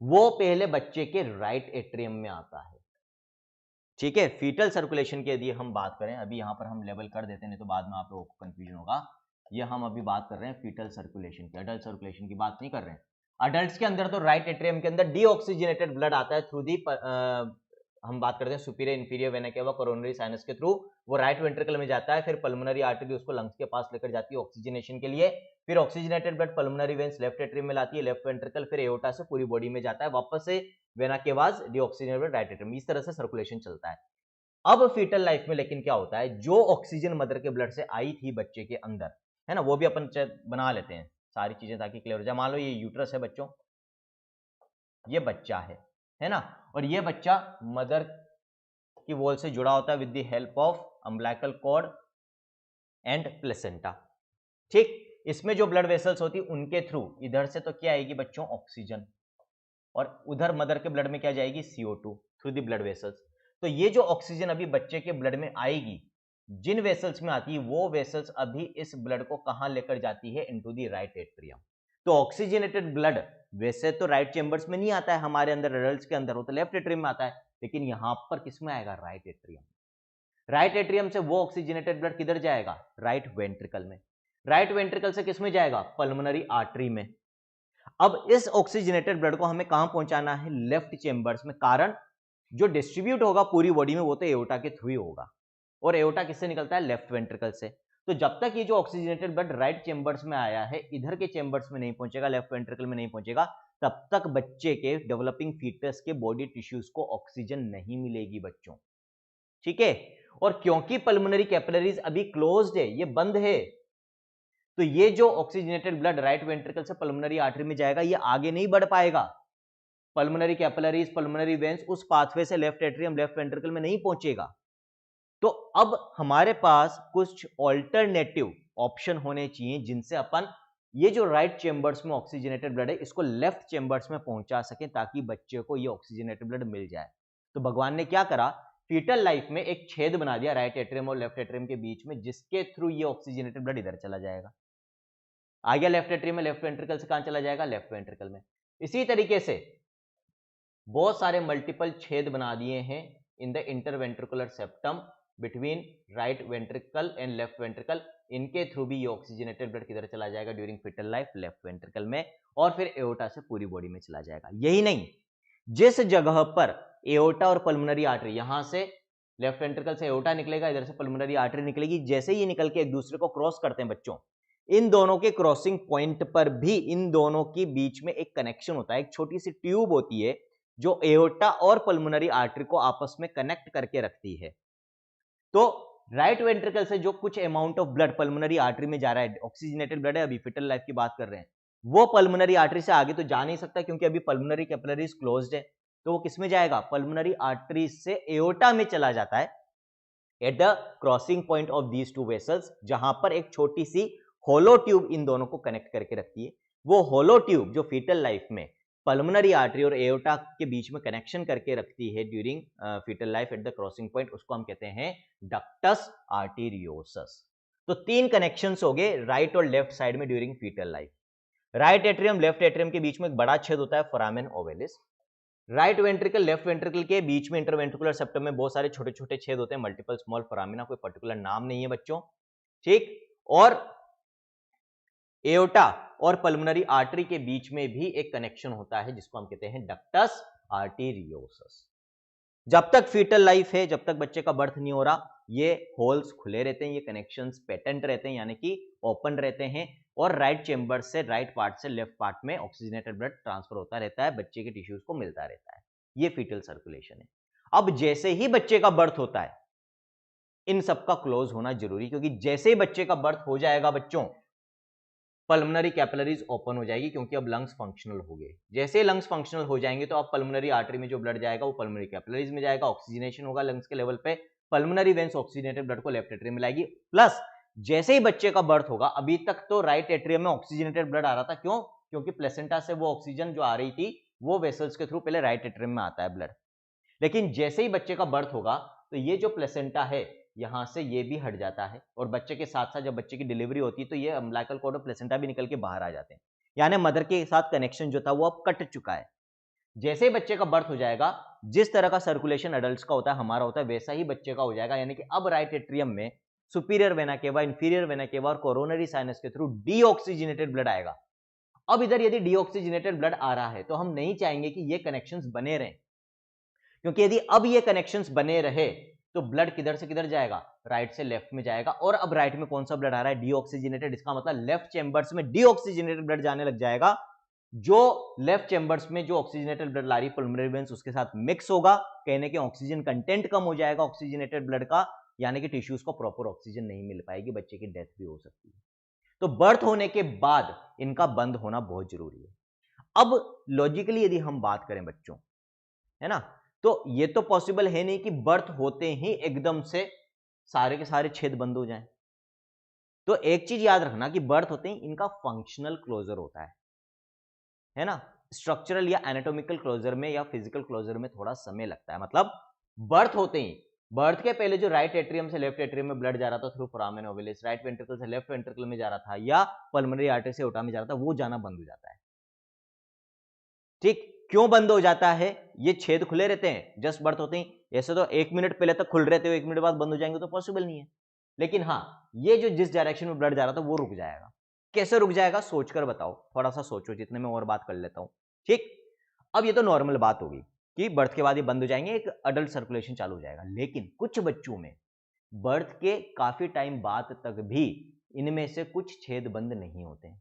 वो पहले बच्चे के राइट एट्रियम में आता है। ठीक है, फीटल सर्कुलेशन के यदि हम बात करें, अभी यहां पर हम लेवल कर देते हैं नहीं तो बाद में आप लोगों को कंफ्यूजन होगा। ये हम अभी बात कर रहे हैं फीटल सर्कुलेशन की, अडल्ट सर्कुलेशन की बात नहीं कर रहे हैं। अडल्ट्स के अंदर तो राइट एट्रियम के अंदर डीऑक्सीजनेटेड ब्लड आता है थ्रू दी, हम बात करते हैं superior inferior vena cava coronary sinus के थ्रू, वो राइट वेंट्रिकल में जाता है, फिर पल्मोनरी आर्टरी उसको लंग्स के पास लेकर जाती है ऑक्सीजनेशन के लिए, फिर oxygenated blood pulmonary veins left atrium में लाती है, लेफ्ट वेंट्रिकल, फिर एओर्टा से पूरी बॉडी में जाता है, वापस से vena cavas deoxygenated blood right atrium, इस तरह से सर्कुलेशन चलता है। अब फीटल लाइफ में लेकिन क्या होता है, जो ऑक्सीजन मदर के ब्लड से आई थी बच्चे के अंदर, है ना, वो भी अपन बना लेते हैं सारी चीजें ताकि क्लियर हो जाए। मान लो ये यूट्रस है बच्चों, ये बच्चा है ना, और ये बच्चा मदर की वॉल से जुड़ा होता है with the help of umbilical cord and placenta. ठीक, इसमें जो ब्लड वेसल्स होती उनके थ्रू इधर से तो क्या आएगी बच्चों, ऑक्सीजन, और उधर मदर के ब्लड में क्या जाएगी, CO2 through the blood vessels. तो ये जो ऑक्सीजन अभी बच्चे के ब्लड में आएगी, जिन वेसल्स में आती है वो वेसल्स अभी इस ब्लड को कहां लेकर जाती है, इनटू द राइट एट्रियम। तो ऑक्सीजनेटेड ब्लड वैसे तो राइट चेंबर्स में नहीं आता है हमारे अंदर, एडल्ट्स के अंदर, वो तो लेफ्ट एट्रियम में आता है, लेकिन यहां पर किस में आएगा, राइट एट्रियम। राइट एट्रियम से वो ऑक्सीजनेटेड ब्लड किधर जाएगा, राइट वेंट्रिकल में, राइट वेंट्रिकल से किस में जाएगा, पल्मोनरी आर्टरी में। अब इस ऑक्सीजनेटेड ब्लड को हमें कहां पहुंचाना है, लेफ्ट चेंबर्स में, कारण जो डिस्ट्रीब्यूट होगा पूरी बॉडी में वो तो एओर्टा के थ्रू ही होगा, और एओर्टा किससे निकलता है, लेफ्ट वेंट्रिकल से। तो जब तक ये जो ऑक्सीजनेटेड ब्लड राइट चेंबर्स में आया है, इधर के चेंबर्स में नहीं पहुंचेगा, लेफ्ट वेंट्रिकल में नहीं पहुंचेगा, तब तक बच्चे के डेवलपिंग फीटस के बॉडी टिश्यूज को ऑक्सीजन नहीं मिलेगी बच्चों। ठीक है, और क्योंकि पल्मोनरी कैपिलरीज अभी क्लोज्ड है, ये बंद है, तो ये जो ऑक्सीजनेटेड ब्लड राइट वेंट्रिकल से पल्मोनरी आर्टरी में जाएगा, ये आगे नहीं बढ़ पाएगा, पल्मोनरी कैपिलरीज पल्मोनरी वेन्स उस पाथवे से लेफ्ट एट्रियम लेफ्ट वेंट्रिकल में नहीं पहुंचेगा। तो अब हमारे पास कुछ ऑल्टरनेटिव ऑप्शन होने चाहिए जिनसे अपन ये जो राइट चेंबर्स में ऑक्सीजनेटेड ब्लड है इसको लेफ्ट चेंबर्स में पहुंचा सके, ताकि बच्चे को ये ऑक्सीजनेटेड ब्लड मिल जाए। तो भगवान ने क्या करा, फीटल लाइफ में एक छेद बना दिया राइट एट्रियम और लेफ्ट एट्रियम के बीच में, जिसके थ्रू ये ऑक्सीजनेटेड ब्लड इधर चला जाएगा, आ गया लेफ्ट एट्रियम में, लेफ्ट वेंट्रिकल से कहां चला जाएगा, लेफ्ट वेंट्रिकल में। इसी तरीके से बहुत सारे मल्टीपल छेद बना दिए हैं in the interventricular septum between right ventricle and left ventricle, इनके थ्रू भी ये ऑक्सीजनेटेड ब्लड किधर चला जाएगा during fetal life, left ventricle में, और फिर एओर्टा से पूरी बॉडी में चला जाएगा। यही नहीं, जिस जगह पर एओर्टा और पल्मोनरी आर्टरी, यहां से लेफ्ट वेंट्रिकल से एओर्टा निकलेगा, इधर से पल्मोनरी आर्टरी निकलेगी, जैसे ही निकल के एक दूसरे को क्रॉस करते हैं बच्चों, इन दोनों के क्रॉसिंग पॉइंट पर भी इन दोनों के बीच में एक कनेक्शन होता है, एक छोटी सी ट्यूब होती है जो एओर्टा और पल्मोनरी आर्टरी को आपस में कनेक्ट करके रखती है। तो राइट वेंट्रिकल से जो कुछ amount of blood pulmonary artery में जा रहा है, ऑक्सीजनेटेड ब्लड है, अभी फीटल लाइफ की बात कर रहे हैं, वो पल्मोनरी आर्टरी से आगे तो जा नहीं सकता क्योंकि अभी पल्मोनरी कैपिलरीज क्लोज्ड है, तो वो किस में जाएगा, पल्मोनरी आर्टरी से एओर्टा में चला जाता है eight the crossing point of these two vessels, जहां पर एक छोटी सी होलो ट्यूब इन दोनों को कनेक्ट करके रखती है। वो होलो ट्यूब जो फीटल लाइफ में पल्मोनरी आर्टरी और एओर्टा के बीच में कनेक्शन करके रखती है during fetal life at the crossing point, उसको हम कहते हैं डक्टस आर्टेरियोसस। तो तीन कनेक्शंस हो गए राइट और लेफ्ट साइड में during fetal life. Right atrium left atrium के बीच में एक बड़ा छेद होता है, foramen ovalis. Right ventricle left ventricle के बीच में इंटरवेंट्रिकुलर सेप्टम में बहुत सारे छोटे छोटे छेद होते हैं, मल्टीपल स्मॉल फोरामिना, कोई पर्टिकुलर नाम नहीं है बच्चों, ठीक। और एओर्टा और पल्मोनरी आर्टरी के बीच में भी एक कनेक्शन होता है जिसको हम कहते हैं डक्टस आर्टेरियोसस। जब तक फीटल लाइफ है, जब तक बच्चे का बर्थ नहीं हो रहा, ये होल्स खुले रहते हैं, ये कनेक्शंस पेटेंट रहते हैं, यानी कि ओपन रहते हैं, और राइट चेंबर से राइट पार्ट से लेफ्ट पार्ट में ऑक्सीजनेटेड ब्लड ट्रांसफर होता रहता है, बच्चे के टिश्यूज को मिलता रहता है। ये फीटल सर्कुलेशन है। अब जैसे ही बच्चे का बर्थ होता है, इन सबका क्लोज होना जरूरी, क्योंकि जैसे ही बच्चे का बर्थ हो जाएगा बच्चों, पल्मोनरी कैपिलरीज ओपन हो जाएगी, क्योंकि अब लंग्स फंक्शनल हो गए। जैसे लंग्स फंक्शनल हो जाएंगे तो अब पल्मोनरी आर्टरी में जो ब्लड जाएगा वो पल्मोनरी कैपिलरीज में जाएगा, ऑक्सीजनेशन होगा लंग्स के लेवल पे, पल्मोनरी वेन्स ऑक्सीजनेटेड ब्लड को लेफ्ट एट्रियम में लाएगी। प्लस जैसे ही बच्चे का बर्थ होगा, अभी तक तो राइट एट्रियम में ऑक्सीजनेटेड ब्लड आ रहा था, क्यों? क्योंकि प्लेसेंटा से वो ऑक्सीजन जो आ रही थी वो वेसल्स के थ्रू पहले राइट एट्रियम में आता है ब्लड। लेकिन जैसे ही बच्चे का बर्थ होगा तो ये जो प्लेसेंटा है यहां से ये भी हट जाता है, और बच्चे के साथ साथ जब बच्चे की डिलीवरी होती है तो ये अम्बिलिकल कॉर्ड और प्लेसेंटा भी निकल के बाहर आ जाते हैं, यानी मदर के साथ कनेक्शन जो था वो अब कट चुका है। जैसे ही बच्चे का बर्थ हो जाएगा, जिस तरह का सर्कुलेशन एडल्ट्स का होता है, हमारा होता है, वैसा ही बच्चे का हो जाएगा, यानी कि अब राइट एट्रियम में सुपीरियर वेना केवा, इंफीरियर वेना केवा और कोरोनरी साइनस के थ्रू डीऑक्सीजनेटेड ब्लड आएगा। अब इधर यदि डीऑक्सीजनेटेड ब्लड आ रहा है तो हम नहीं चाहेंगे कि ये कनेक्शंस बने रहें, क्योंकि यदि अब ये कनेक्शंस बने रहे तो ब्लड किधर से किधर जाएगा? राइट से लेफ्ट में जाएगा, और अब राइट में कौन सा ब्लड आ रहा है? डीऑक्सीजनेटेड। इसका मतलब लेफ्ट चेंबर्स में डीऑक्सीजनेटेड ब्लड जाने लग जाएगा। जो लेफ्ट चेंबर्स में जो ऑक्सीजनेटेड ब्लड ला रही पल्मोनरी वेन्स उसके साथ मिक्स होगा, कहने के ऑक्सीजन कंटेंट कम हो जाएगा ऑक्सीजनेटेड ब्लड का, यानी कि टिश्यूज को प्रॉपर ऑक्सीजन नहीं मिल पाएगी, बच्चे की डेथ भी हो सकती है। तो बर्थ होने के बाद इनका बंद होना बहुत जरूरी है। अब लॉजिकली यदि हम बात करें बच्चों, है ना, तो ये तो पॉसिबल है नहीं कि बर्थ होते ही एकदम से सारे के सारे छेद बंद हो जाएं। तो एक चीज याद रखना कि बर्थ होते ही इनका फंक्शनल क्लोजर होता है ना। स्ट्रक्चरल या एनाटॉमिकल क्लोजर में या फिजिकल क्लोजर में थोड़ा समय लगता है। मतलब बर्थ होते ही, बर्थ के पहले जो राइट एट्रियम से लेफ्ट एट्रियम में ब्लड जा रहा था थ्रू फोरामेन ओवलिस, राइट वेंट्रिकल से लेफ्ट वेंट्रिकल में जा रहा था, या पल्मोनरी आर्टरी से एओर्टा में जा रहा था, वो जाना बंद हो जाता है। ठीक, क्यों बंद हो जाता है? ये छेद खुले रहते हैं जस्ट बर्थ होते ही, ऐसे तो 1 मिनट पहले तक खुल रहे थे, 1 मिनट बाद बंद हो जाएंगे तो पॉसिबल नहीं है। लेकिन हाँ, ये जो जिस डायरेक्शन में ब्लड जा रहा था वो रुक जाएगा। कैसे रुक जाएगा सोचकर बताओ, थोड़ा सा सोचो, जितने में और बात कर लेता हूं। ठीक, अब ये तो नॉर्मल बात होगी कि बर्थ के बाद ये बंद हो जाएंगे, एक अडल्ट सर्कुलेशन चालू हो जाएगा। लेकिन कुछ बच्चों में बर्थ के काफी टाइम बाद तक भी इनमें से कुछ छेद बंद नहीं होते हैं।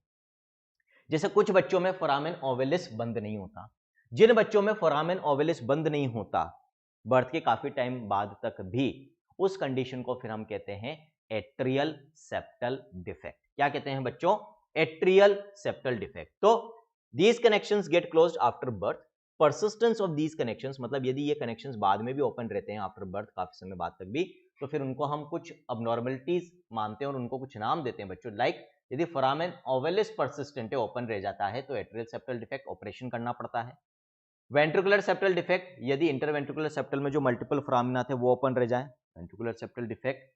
जैसे कुछ बच्चों में फोरामेन ओवलिस बंद नहीं होता। जिन बच्चों में फोरामेन ओवलिस बंद नहीं होता बर्थ के काफी टाइम बाद तक भी, उस कंडीशन को फिर हम कहते हैं एट्रियल सेप्टल डिफेक्ट। क्या कहते हैं बच्चों? Atrial septal defect. तो these connections get closed after birth. Persistence of these connections, मतलब यदि ये कनेक्शंस बाद में भी ओपन रहते हैं आफ्टर बर्थ, काफी समय बाद तक भी, तो फिर उनको हम कुछ अबनॉर्मलिटीज मानते हैं और उनको कुछ नाम देते हैं बच्चों। लाइक यदि फोरामेन ओवलिस परसिस्टेंट ओपन रह जाता है तो एट्रियल सेप्टल डिफेक्ट, ऑपरेशन करना पड़ता है। वेंट्रिकुलर सेप्टल डिफेक्ट, यदि इंटरवेंट्रिकुलर सेप्टल में जो मल्टीपल फोरामिना थे वो ओपन रह जाए, वेंट्रिकुलर सेप्टल डिफेक्ट।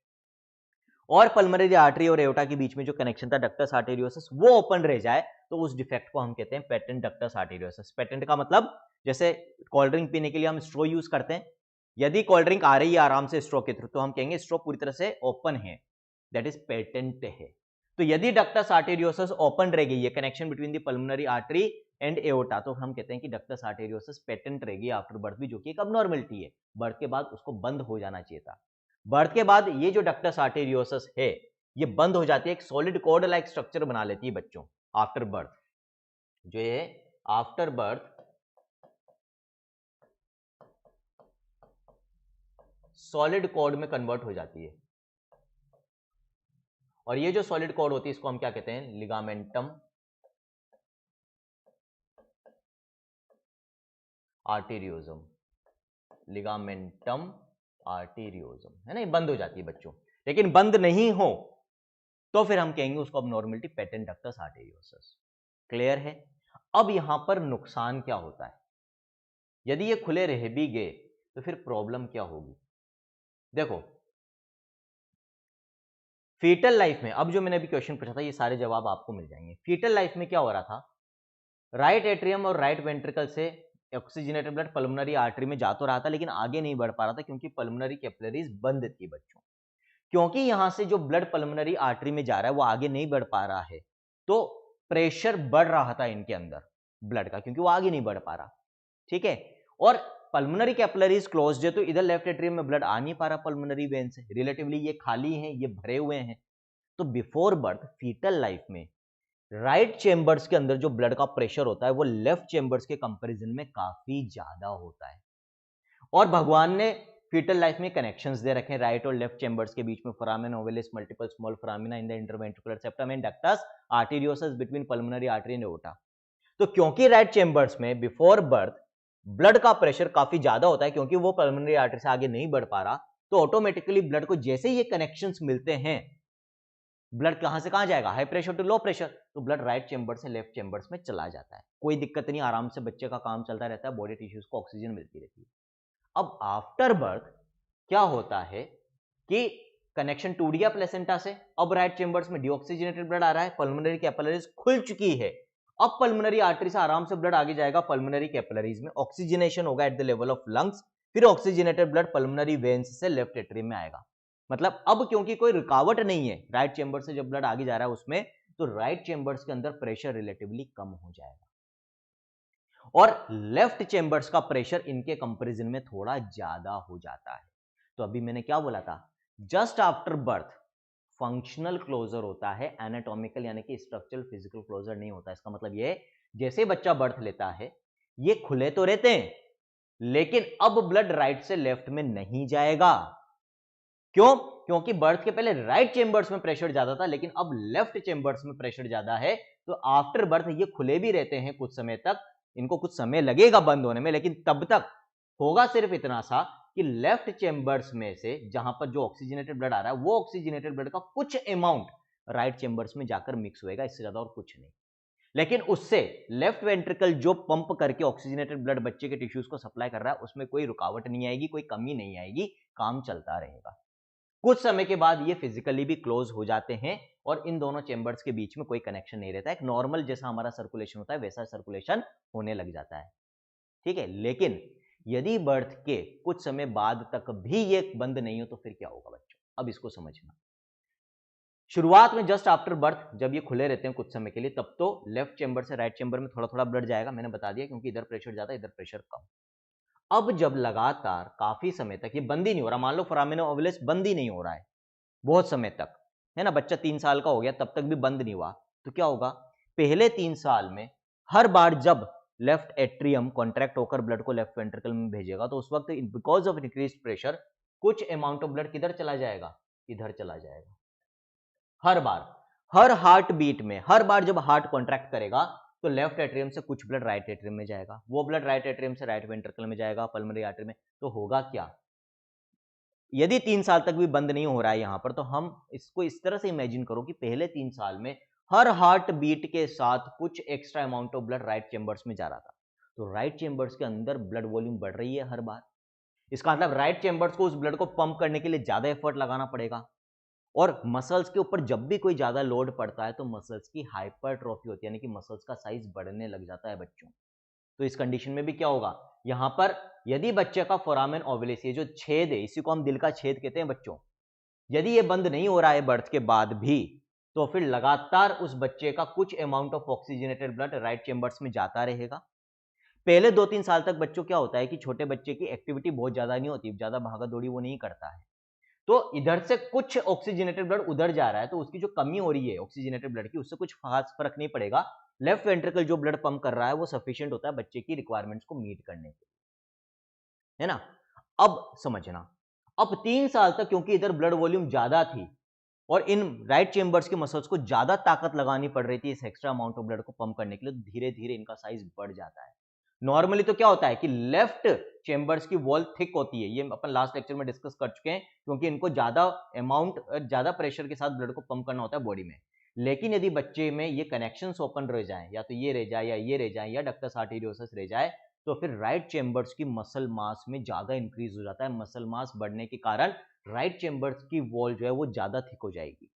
और पल्मोनरी आर्टरी और एओर्टा के बीच में जो कनेक्शन था डक्टस आर्टेरियोसस वो ओपन रह जाए, तो उस डिफेक्ट को हम कहते हैं पेटेंट डक्टस आर्टेरियोसस। पेटेंट का मतलब जैसे कोल्ड ड्रिंक पीने के लिए हम स्ट्रॉ यूज करते हैं, यदि कोल्ड ड्रिंक आ रही है आराम से स्ट्रॉ के थ्रू तो हम कहेंगे स्ट्रॉ पूरी तरह से ओपन है, दैट इज पेटेंट है। तो यदि डक्टस आर्टेरियोसस ओपन रह गई है, connection between the pulmonary artery and aorta, तो हम कहते हैं कि डक्टस आर्टेरियोसस पेटेंट रहेगी आफ्टर बर्थ भी, जो कि एक अबनॉर्मलिटी है। बर्थ के बाद उसको बंद हो जाना चाहिए था। बर्थ के बाद ये जो डक्टस आर्टेरियोसस है ये बंद हो जाती है, एक सॉलिड कॉर्ड लाइक स्ट्रक्चर बना लेती है बच्चों आफ्टर बर्थ। जो ये आफ्टर बर्थ सॉलिड कॉर्ड में कन्वर्ट हो जाती है, और ये जो सॉलिड कॉर्ड होती है इसको हम क्या कहते हैं? लिगामेंटम आर्टेरियोजम। लिगामेंटम आर्टेरियोजम है ना, ये बंद हो जाती है बच्चों। लेकिन बंद नहीं हो तो फिर हम कहेंगे उसको abnormality patent ductus arteriosus. Clear है? अब यहां पर नुकसान क्या होता है? यदि ये खुले रह भी गए तो फिर प्रॉब्लम क्या होगी? देखो, फीटल लाइफ में, अब जो मैंने अभी क्वेश्चन पूछा था ये सारे जवाब आपको मिल जाएंगे। फीटल लाइफ में क्या हो रहा था? राइट एट्रियम और राइट वेंट्रिकल से ऑक्सीजनेटेड ब्लड पल्मोनरी आर्टरी में जा तो रहा था लेकिन आगे नहीं बढ़ पा रहा था, क्योंकि पल्मोनरी कैपिलरीज बंद थी बच्चों। क्योंकि यहां से जो ब्लड पल्मोनरी आर्टरी में जा रहा है वो आगे नहीं बढ़ पा रहा है, तो प्रेशर बढ़ रहा था इनके अंदर ब्लड का, क्योंकि वो आगे नहीं बढ़ पा रहा। ठीक है, और पल्मोनरी कैपिलरीज क्लोज्ड है तो इधर लेफ्ट एट्रियम में ब्लड आ नहीं पा रहा पल्मोनरी वेन से, रिलेटिवली ये खाली हैं, ये भरे हुए हैं। तो बिफोर बर्थ फीटल लाइफ में राइट चेंबर्स के अंदर जो ब्लड का प्रेशर होता है वो लेफ्ट चेंबर्स के कंपैरिजन में काफी ज्यादा होता है। और भगवान ने फीटल लाइफ में कनेक्शंस दे रखे हैं राइट और लेफ्ट चेंबर्स के बीच में, foramen ovalis, multiple small foramina in the interventricular septum and ductus arteriosus between pulmonary artery and aorta. तो क्योंकि राइट चेंबर्स में बिफोर बर्थ ब्लड का प्रेशर काफी ज्यादा होता है, क्योंकि वो पल्मोनरी आर्टरी से आगे नहीं बढ़ पा रहा, तो ऑटोमेटिकली ब्लड को जैसे ही ये कनेक्शंस मिलते हैं, ब्लड कहां से कहां जाएगा, high pressure to low pressure, तो ब्लड राइट चेंबर से लेफ्ट चेंबर्स में चला जाता है। कोई दिक्कत नहीं, आराम से बच्चे का काम चलता रहता है, बॉडी टिश्यूज को ऑक्सीजन मिलती रहती है। अब आफ्टर बर्थ क्या होता है कि कनेक्शन टूट गया प्लेसेंटा से, अब राइट चेंबर्स में डीऑक्सीजनेटेड ब्लड आ रहा है, पल्मोनरी कैपिलरीज खुल चुकी है, अब पल्मोनरी आर्टरी से आराम से ब्लड आगे जाएगा पल्मोनरी कैपिलरीज में, ऑक्सीजनेशन होगा at the level of lungs, फिर ऑक्सीजनेटेड ब्लड पल्मोनरी वेन्स से लेफ्ट एट्रियम में आएगा। मतलब अब क्योंकि कोई रुकावट नहीं है राइट चेंबर से जब ब्लड आगे जा रहा है उसमें, तो राइट चेंबर्स के अंदर प्रेशर रिलेटिवली कम हो जाएगा और लेफ्ट चेंबर्स का प्रेशर इनके कंपैरिजन में थोड़ा ज्यादा हो जाता है। तो अभी मैंने क्या बोला था, just after birth functional closure होता है, एनाटॉमिकल यानी कि स्ट्रक्चरल फिजिकल क्लोजर नहीं होता। इसका मतलब ये जैसे बच्चा बर्थ लेता है ये खुले तो रहते हैं, लेकिन अब ब्लड राइट से लेफ्ट में नहीं जाएगा। क्यों? क्योंकि बर्थ के पहले राइट चेंबर्स में प्रेशर ज्यादा था, लेकिन अब लेफ्ट चेंबर्स में प्रेशर ज्यादा है, तो आफ्टर बर्थ ये खुले भी रहते हैं कुछ समय तक, इनको कुछ समय लगेगा बंद होने में, लेकिन तब तक होगा सिर्फ इतना सा कि लेफ्ट चेंबर्स में से जहां पर जो ऑक्सीजनेटेड ब्लड आ रहा है वो ऑक्सीजनेटेड ब्लड का कुछ अमाउंट राइट चेंबर्स में जाकर मिक्स होएगा, इससे ज्यादा और कुछ नहीं। लेकिन उससे लेफ्ट वेंट्रिकल जो पंप करके ऑक्सीजनेटेड ब्लड बच्चे के टिश्यूज को सप्लाई कर रहा है उसमें कोई रुकावट नहीं आएगी, कोई कमी नहीं आएगी, काम चलता रहेगा। कुछ समय के बाद ये फिजिकली भी क्लोज हो जाते हैं और इन दोनों चेंबर्स के बीच में कोई कनेक्शन नहीं रहता है, एक नॉर्मल जैसा हमारा सर्कुलेशन होता है वैसा सर्कुलेशन होने लग जाता है। ठीक है, लेकिन यदि बर्थ के कुछ समय बाद तक भी ये बंद नहीं हो तो फिर क्या होगा बच्चों, अब इसको समझना। शुरुआत में जस्ट आफ्टर बर्थ जब ये खुले रहते हैं कुछ समय के लिए, तब तो लेफ्ट चेंबर से राइट चेंबर में थोड़ा थोड़ा ब्लड जाएगा, मैंने बता दिया, क्योंकि इधर प्रेशर ज्यादा इधर प्रेशर कम। अब जब लगातार काफी समय तक ये बंद ही नहीं हो रहा, मान लो फोरामिना ओवलिस बंद ही नहीं हो रहा है बहुत समय तक, है ना, बच्चा 3 साल का हो गया तब तक भी बंद नहीं हुआ, तो क्या होगा, पहले 3 साल में हर बार जब लेफ्ट एट्रियम कॉन्ट्रैक्ट होकर ब्लड को लेफ्ट वेंट्रिकल में भेजेगा तो उस वक्त बिकॉज ऑफ इंक्रीज्ड प्रेशर कुछ अमाउंट ऑफ ब्लड किधर चला जाएगा, इधर चला जाएगा। हर बार, हर हार्ट बीट में, हर बार जब हार्ट कॉन्ट्रैक्ट करेगा तो लेफ्ट एट्रियम से कुछ ब्लड राइट एट्रियम में जाएगा, वो ब्लड राइट एट्रियम से राइट वेंट्रिकल में जाएगा, पल्मोनरी आर्टरी में। तो होगा क्या, यदि 3 साल तक भी बंद नहीं हो रहा है यहां पर, तो हम इसको इस तरह से इमेजिन करो कि पहले 3 साल में हर हार्ट बीट के साथ कुछ extra amount of blood right chambers में जा रहा था, तो राइट चेंबर्स के अंदर ब्लड वॉल्यूम बढ़ रही है हर बार। इसका मतलब राइट चेंबर्स को उस ब्लड को पंप करने के लिए ज्यादा एफर्ट लगाना पड़ेगा, और मसल्स के ऊपर जब भी कोई ज्यादा लोड पड़ता है तो मसल्स की हाइपरट्रॉफी होती है, यानी कि मसल्स का साइज बढ़ने लग जाता है बच्चों। तो इस कंडीशन में भी क्या होगा, यहां पर यदि बच्चे का फोरामेन ओवलिस, ये जो छेद है इसी को हम दिल का छेद कहते हैं बच्चों, यदि ये बंद नहीं हो रहा है बर्थ के बाद भी, तो फिर लगातार उस बच्चे का कुछ amount of oxygenated blood right chambers में जाता रहेगा। पहले 2-3 साल तक बच्चों क्या होता है कि छोटे बच्चे की एक्टिविटी बहुत ज्यादा नहीं होती, ज्यादा भागा दौड़ी वो नहीं करता है, तो इधर से कुछ ऑक्सीजनेटेड ब्लड उधर जा रहा है, तो उसकी जो कमी हो रही है ऑक्सीजनेटेड ब्लड की उससे कुछ खास फर्क नहीं पड़ेगा। लेफ्ट वेंट्रिकल जो ब्लड पंप कर रहा है वो सफिशिएंट होता है बच्चे की रिक्वायरमेंट्स को मीट करने के लिए, है ना। अब समझना, अब 3 साल तक क्योंकि इधर ब्लड वॉल्यूम ज्यादा थी और इन राइट चेंबर्स के मसल्स को ज्यादा ताकत लगानी पड़ रही थी इस एक्स्ट्रा अमाउंट ऑफ ब्लड को पंप करने के लिए, धीरे धीरे इनका साइज बढ़ जाता है। नॉर्मली तो क्या होता है कि लेफ्ट चेंबर्स की वॉल थिक होती है, ये अपन लास्ट लेक्चर में डिस्कस कर चुके हैं, क्योंकि इनको ज्यादा अमाउंट, ज्यादा प्रेशर के साथ ब्लड को पंप करना होता है बॉडी में। लेकिन यदि बच्चे में ये कनेक्शंस ओपन रह जाए, या तो ये रह जाए या ये रह जाए या डक्टस आर्टेरियोसस रह जाए, तो फिर राइट चेंबर्स की मसल मास में ज्यादा इंक्रीज हो जाता है। मसल मास बढ़ने के कारण राइट चेंबर्स की वॉल जो है वो ज्यादा थिक हो जाएगी,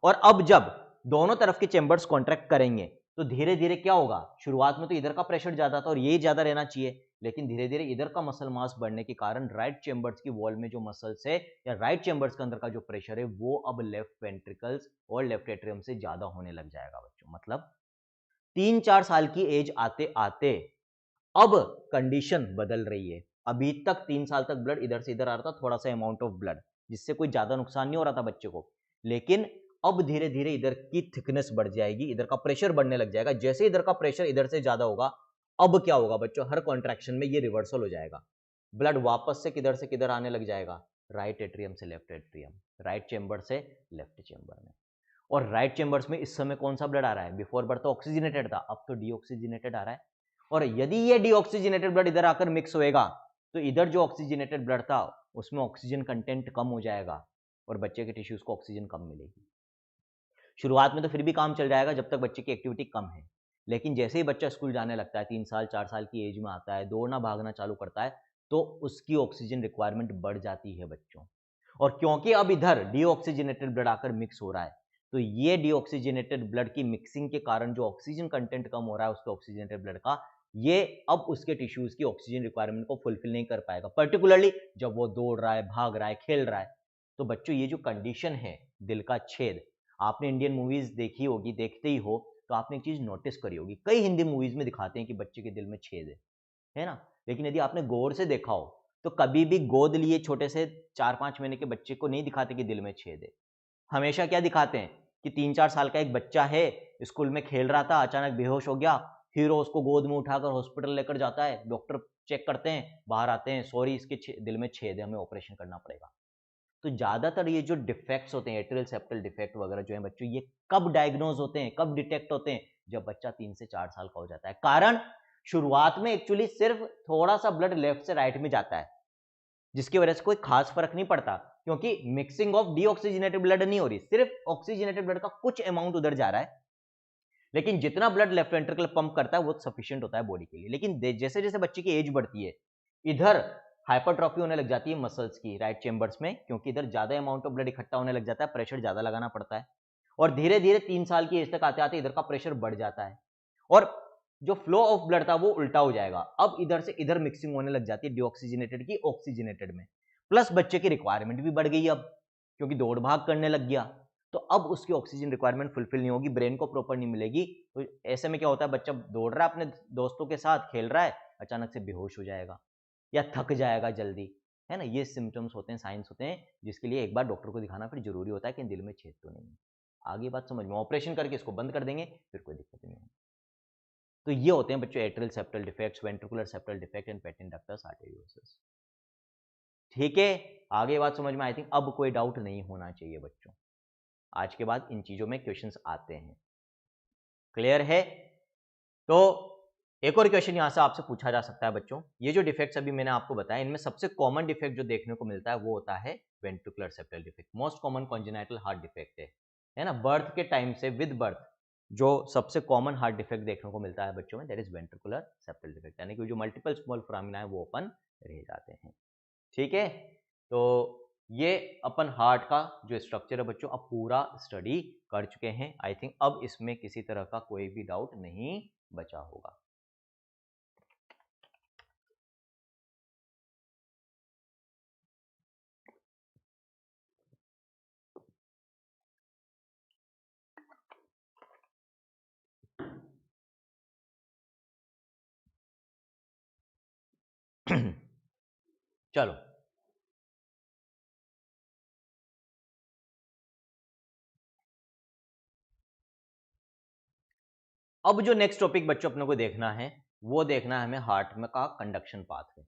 और अब जब दोनों तरफ के चेंबर्स कॉन्ट्रैक्ट करेंगे तो धीरे धीरे क्या होगा, शुरुआत में तो इधर का प्रेशर ज्यादा था और ये ज्यादा रहना चाहिए, लेकिन धीरे धीरे इधर का मसल मास बढ़ने के कारण राइट चेंबर्स की वॉल में जो मसल्स है या राइट चेंबर्स के अंदर का जो प्रेशर है वो अब लेफ्ट वेंट्रिकल्स और लेफ्ट एट्रियम से ज्यादा होने लग जाएगा बच्चों। मतलब 3-4 साल की एज आते आते अब कंडीशन बदल रही है। अभी तक 3 साल तक ब्लड इधर से इधर आ रहा था, थोड़ा सा अमाउंट ऑफ ब्लड, जिससे कोई ज्यादा नुकसान नहीं हो रहा था बच्चे को। लेकिन अब धीरे धीरे इधर की थिकनेस बढ़ जाएगी, इधर का प्रेशर बढ़ने लग जाएगा। जैसे इधर का प्रेशर इधर से ज्यादा होगा, अब क्या होगा बच्चों, हर कॉन्ट्रैक्शन में ये रिवर्सल हो जाएगा। ब्लड वापस से किधर आने लग जाएगा, राइट एट्रियम से लेफ्ट एट्रियम, राइट चेंबर से लेफ्ट चेंबर में। और राइट चेंबर्स में इस समय कौन सा ब्लड आ रहा है, बिफोर बर्थ तो ऑक्सीजनेटेड था, अब तो डीऑक्सीजनेटेड आ रहा है। और यदि ये डीऑक्सीजनेटेड ब्लड इधर आकर मिक्स होएगा, तो इधर जो ऑक्सीजनेटेड ब्लड था उसमें ऑक्सीजन कंटेंट कम हो जाएगा और बच्चे के टिश्यूज को ऑक्सीजन कम मिलेगी। शुरुआत में तो फिर भी काम चल जाएगा जब तक बच्चे की एक्टिविटी कम है, लेकिन जैसे ही बच्चा स्कूल जाने लगता है, 3 साल 4 साल की एज में आता है, दौड़ना भागना चालू करता है, तो उसकी ऑक्सीजन रिक्वायरमेंट बढ़ जाती है बच्चों। और क्योंकि अब इधर डीऑक्सीजनेटेड ब्लड आकर मिक्स हो रहा है, तो ये डीऑक्सीजनेटेड ब्लड की मिक्सिंग के कारण जो ऑक्सीजन कंटेंट कम हो रहा है उसके ऑक्सीजनेटेड ब्लड का, ये अब उसके टिश्यूज की ऑक्सीजन रिक्वायरमेंट को फुलफिल नहीं कर पाएगा, पर्टिकुलरली जब वो दौड़ रहा है, भाग रहा है, खेल रहा है। तो बच्चों ये जो कंडीशन है दिल का छेद, आपने इंडियन मूवीज देखी होगी, देखते ही हो तो आपने एक चीज नोटिस करी होगी, कई हिंदी मूवीज में दिखाते हैं कि बच्चे के दिल में छेद है ना। लेकिन यदि आपने गौर से देखा हो तो कभी भी गोद लिए छोटे से 4-5 महीने के बच्चे को नहीं दिखाते कि दिल में छेद है। हमेशा क्या दिखाते हैं कि 3-4 साल का एक बच्चा है, स्कूल में खेल रहा था, अचानक बेहोश हो गया, हीरो उसको गोद में उठाकर हॉस्पिटल लेकर जाता है, डॉक्टर चेक करते हैं, बाहर आते हैं, सॉरी इसके दिल में छेद है, हमें ऑपरेशन करना पड़ेगा। तो ज्यादातर ये जो डिफेक्ट्स होते हैं, एट्रियल सेप्टल डिफेक्ट वगैरह जो है बच्चों, ये कब डायग्नोज होते हैं, कब डिटेक्ट होते हैं, जब बच्चा 3 से 4 साल का हो जाता है। कारण शुरुआत में एक्चुअली सिर्फ थोड़ा सा ब्लड लेफ्ट से राइट में जाता है, जिसकी वजह से कोई खास फर्क नहीं पड़ता, क्योंकि मिक्सिंग ऑफ डीऑक्सीजनेटेड ब्लड नहीं हो रही, सिर्फ ऑक्सीजनेटेड ब्लड का कुछ अमाउंट उधर जा रहा है। लेकिन जितना ब्लड लेफ्ट वेंट्रिकल पंप करता है वो सफिशिएंट होता है बॉडी के लिए। लेकिन जैसे जैसे बच्चे की एज बढ़ती है, इधर हाइपरट्रॉफी होने लग जाती है मसल्स की राइट चेंबर्स में, क्योंकि इधर ज्यादा अमाउंट ऑफ ब्लड इकट्ठा होने लग जाता है, प्रेशर ज्यादा लगाना पड़ता है। और धीरे धीरे 3 साल की एज तक आते आते इधर का प्रेशर बढ़ जाता है और जो फ्लो ऑफ ब्लड था वो उल्टा हो जाएगा। अब इधर से इधर मिक्सिंग होने लग जाती है डीऑक्सीजनेटेड की ऑक्सीजनेटेड में, प्लस बच्चे की रिक्वायरमेंट भी बढ़ गई अब, क्योंकि दौड़ भाग करने लग गया। तो अब उसकी ऑक्सीजन रिक्वायरमेंट फुलफिल नहीं होगी, ब्रेन को प्रॉपर नहीं मिलेगी। तो ऐसे में क्या होता है, बच्चा दौड़ रहा है अपने दोस्तों के साथ, खेल रहा है, अचानक से बेहोश हो जाएगा या थक जाएगा जल्दी, है ना। ये सिम्टम्स होते हैं, साइंस होते हैं, जिसके लिए एक बार डॉक्टर को दिखाना फिर जरूरी होता है कि दिल में छेद तो नहीं है। आगे बात समझ में, ऑपरेशन करके इसको बंद कर देंगे, फिर कोई दिक्कत नहीं होगी। तो ये होते हैं बच्चों atrial septal defects, ventricular septal defect and patent ductus arteriosus. ठीक है, आगे बात समझ में आई थिंक अब कोई डाउट नहीं होना चाहिए बच्चों। आज के बाद इन चीजों में क्वेश्चंस आते हैं, क्लियर है। तो एक और क्वेश्चन यहां से आपसे पूछा जा सकता है बच्चों, ये जो डिफेक्ट्स अभी मैंने आपको बताया, इनमें सबसे कॉमन डिफेक्ट जो देखने को मिलता है वो होता है ventricular septal defect. Most common congenital heart defect है ना। बर्थ के टाइम से विद बर्थ जो सबसे कॉमन हार्ट डिफेक्ट देखने को मिलता है बच्चों में, that is ventricular septal defect, यानी कि जो मल्टीपल स्मॉल फोरामिना है वो ओपन रह जाते हैं। ठीक है, तो ये अपन हार्ट का जो स्ट्रक्चर है बच्चों अब पूरा स्टडी कर चुके हैं। आई थिंक अब इसमें किसी तरह का कोई भी डाउट नहीं बचा होगा। चलो, अब जो नेक्स्ट टॉपिक बच्चों अपने को देखना है वो देखना है हमें हार्ट में का कंडक्शन पाथवे।